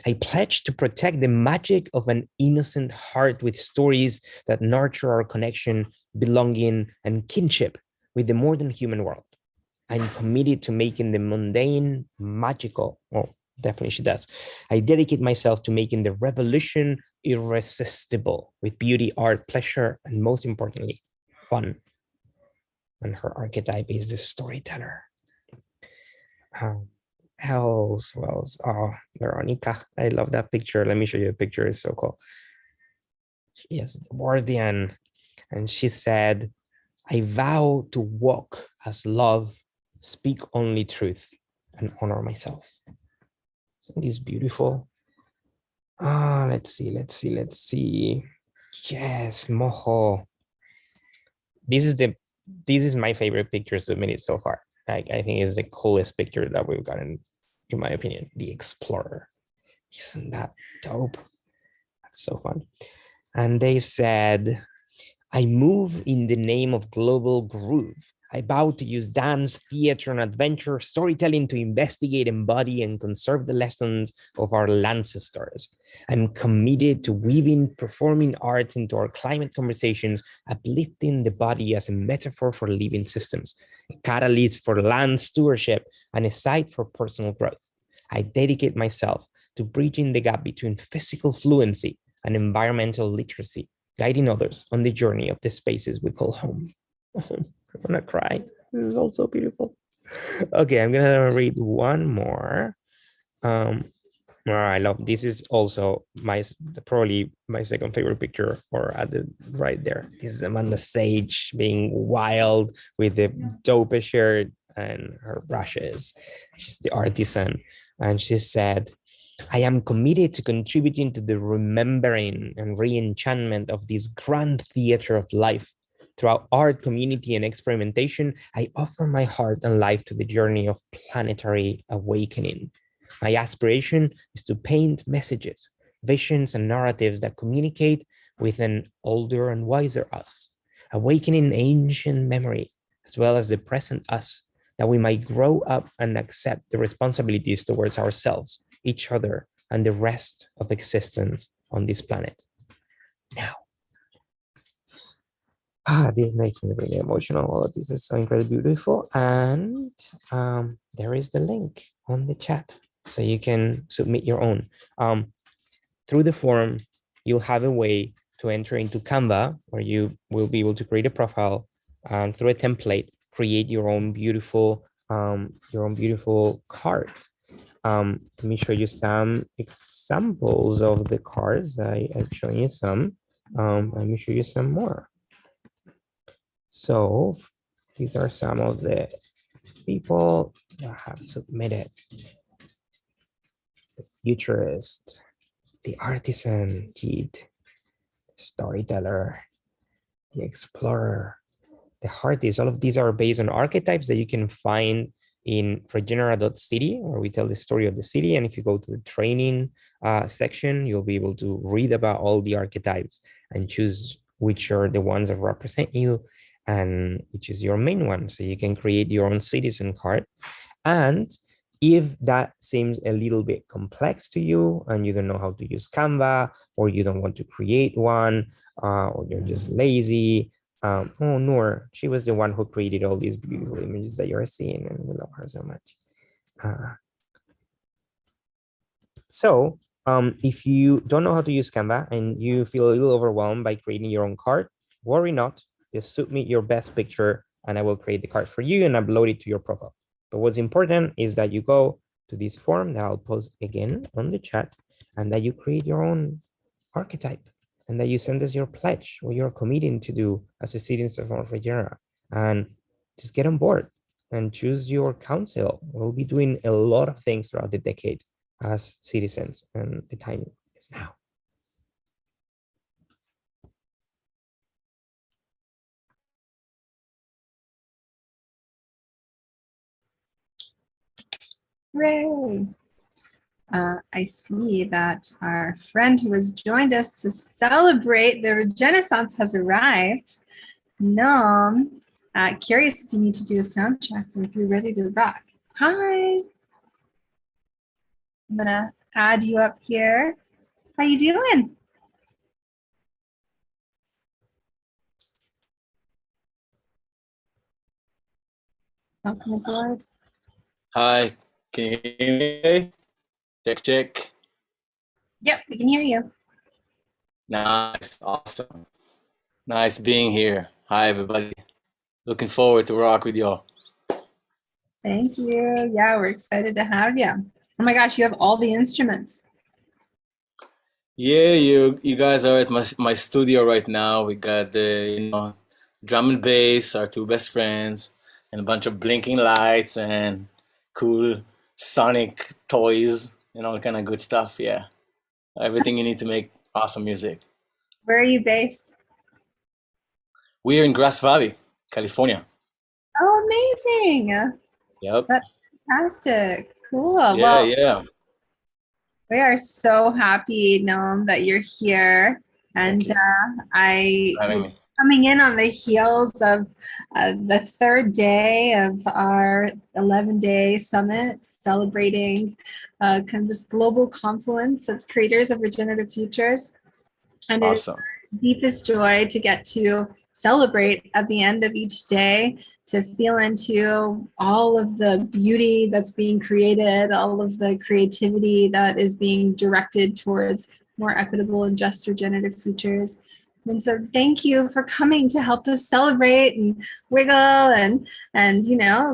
I pledge to protect the magic of an innocent heart with stories that nurture our connection, belonging, and kinship with the more than human world. I'm committed to making the mundane magical. Oh, definitely she does. I dedicate myself to making the revolution irresistible with beauty, art, pleasure, and most importantly, fun. And her archetype is the storyteller. Else? Oh, Veronica, I love that picture. Let me show you a picture. It's so cool. She is the guardian, and she said, I vow to walk as love, speak only truth, and honor myself. Isn't this beautiful? Let's see. Yes, Mojo. This is my favorite picture submitted so far. I think it's the coolest picture that we've gotten, in my opinion, the explorer. Isn't that dope? That's so fun. And they said, I move in the name of global groove. I vow to use dance, theater, and adventure storytelling to investigate, embody, and conserve the lessons of our ancestors. I'm committed to weaving performing arts into our climate conversations, uplifting the body as a metaphor for living systems, a catalyst for land stewardship, and a site for personal growth. I dedicate myself to bridging the gap between physical fluency and environmental literacy, guiding others on the journey of the spaces we call home. I'm gonna cry. This is also beautiful. Okay, I'm gonna read one more. I love this. Is also probably my second favorite picture, or at the right there. This is Amanda Sage being wild with the dope shirt and her brushes. She's the artisan, and she said, "I am committed to contributing to the remembering and re-enchantment of this grand theater of life. Throughout art, community, and experimentation, I offer my heart and life to the journey of planetary awakening. My aspiration is to paint messages, visions, and narratives that communicate with an older and wiser us, awakening ancient memory, as well as the present us, that we might grow up and accept the responsibilities towards ourselves, each other, and the rest of existence on this planet." Now, this makes me really emotional. All of this is so incredibly beautiful. And there is the link on the chat, so you can submit your own. Through the form, you'll have a way to enter into Canva, where you will be able to create a profile, and through a template, create your own beautiful card. Let me show you some examples of the cards. I've shown you some. Let me show you some more. So these are some of the people that have submitted: the futurist, the artisan, the storyteller, the explorer, the artist. All of these are based on archetypes that you can find in regenera.city, where we tell the story of the city. And if you go to the training section, you'll be able to read about all the archetypes and choose which are the ones that represent you and which is your main one. So you can create your own citizen card. And if that seems a little bit complex to you and you don't know how to use Canva, or you don't want to create one, or you're just lazy, Noor, she was the one who created all these beautiful images that you're seeing, and we love her so much. So if you don't know how to use Canva and you feel a little overwhelmed by creating your own card, worry not. Just submit your best picture and I will create the card for you and upload it to your profile. But what's important is that you go to this form that I'll post again on the chat, and that you create your own archetype, and that you send us your pledge, what you're committing to do as a citizen of Regenera, and just get on board and choose your council. We'll be doing a lot of things throughout the decade as citizens, and the time is now. Hooray! I see that our friend who has joined us to celebrate the Renaissance has arrived. Noam, curious if you need to do a sound check or if you're ready to rock. Hi. I'm gonna add you up here. How you doing? Welcome aboard. Hi, can you hear me? Check, check. Yep, we can hear you. Nice, awesome. Nice being here. Hi, everybody. Looking forward to rock with y'all. Thank you. Yeah, we're excited to have you. Oh my gosh, you have all the instruments. Yeah, you guys are at my studio right now. We got the drum and bass, our two best friends, and a bunch of blinking lights and cool sonic toys and all kind of good stuff. Yeah, everything you need to make awesome music. Where are you based? We're in Grass Valley, California. Oh, amazing. Yep. That's fantastic. Cool. Yeah, Well, yeah. we are so happy, Noam, that you're here. And I will be coming in on the heels of the third day of our 11-day summit, celebrating kind of this global confluence of creators of regenerative futures. And awesome. It's deepest joy to get to celebrate at the end of each day, to feel into all of the beauty that's being created, all of the creativity that is being directed towards more equitable and just regenerative futures. And so thank you for coming to help us celebrate and wiggle and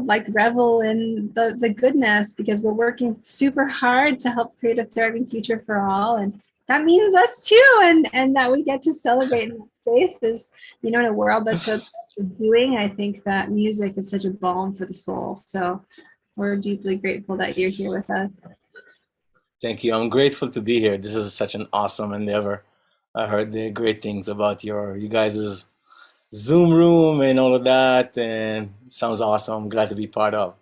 like revel in the goodness, because we're working super hard to help create a thriving future for all. And that means us too. And that we get to celebrate in that space is, in a world that's so doing. I think that music is such a balm for the soul. So we're deeply grateful that you're here with us. Thank you. I'm grateful to be here. This is such an awesome endeavor. I heard the great things about you guys' Zoom room and all of that, and it sounds awesome. I'm glad to be part of.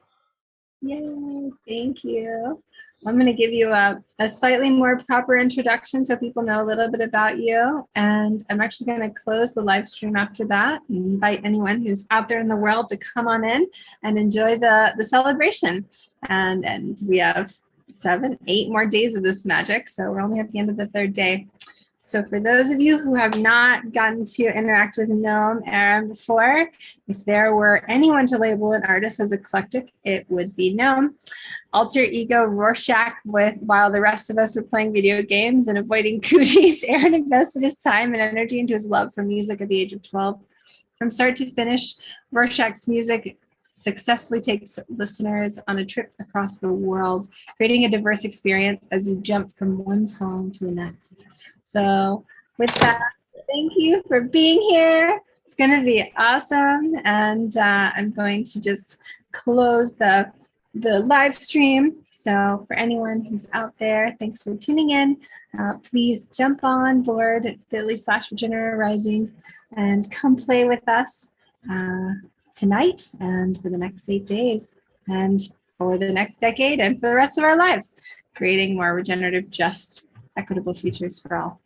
Yay, thank you. I'm going to give you a slightly more proper introduction so people know a little bit about you. And I'm actually going to close the live stream after that and invite anyone who's out there in the world to come on in and enjoy the celebration. And we have 7, 8 more days of this magic. So we're only at the end of the 3rd day. So for those of you who have not gotten to interact with Noam Aaron before, if there were anyone to label an artist as eclectic, it would be Noam. Alter ego Rorschach, while the rest of us were playing video games and avoiding cooties, Aaron invested his time and energy into his love for music at the age of 12. From start to finish, Rorschach's music successfully takes listeners on a trip across the world, creating a diverse experience as you jump from one song to the next. So with that, thank you for being here. It's going to be awesome. And I'm going to just close the live stream. So for anyone who's out there, thanks for tuning in. Please jump on board at bit.ly/regenerarising and come play with us tonight and for the next 8 days and for the next decade and for the rest of our lives, creating more regenerative, just, equitable futures for all.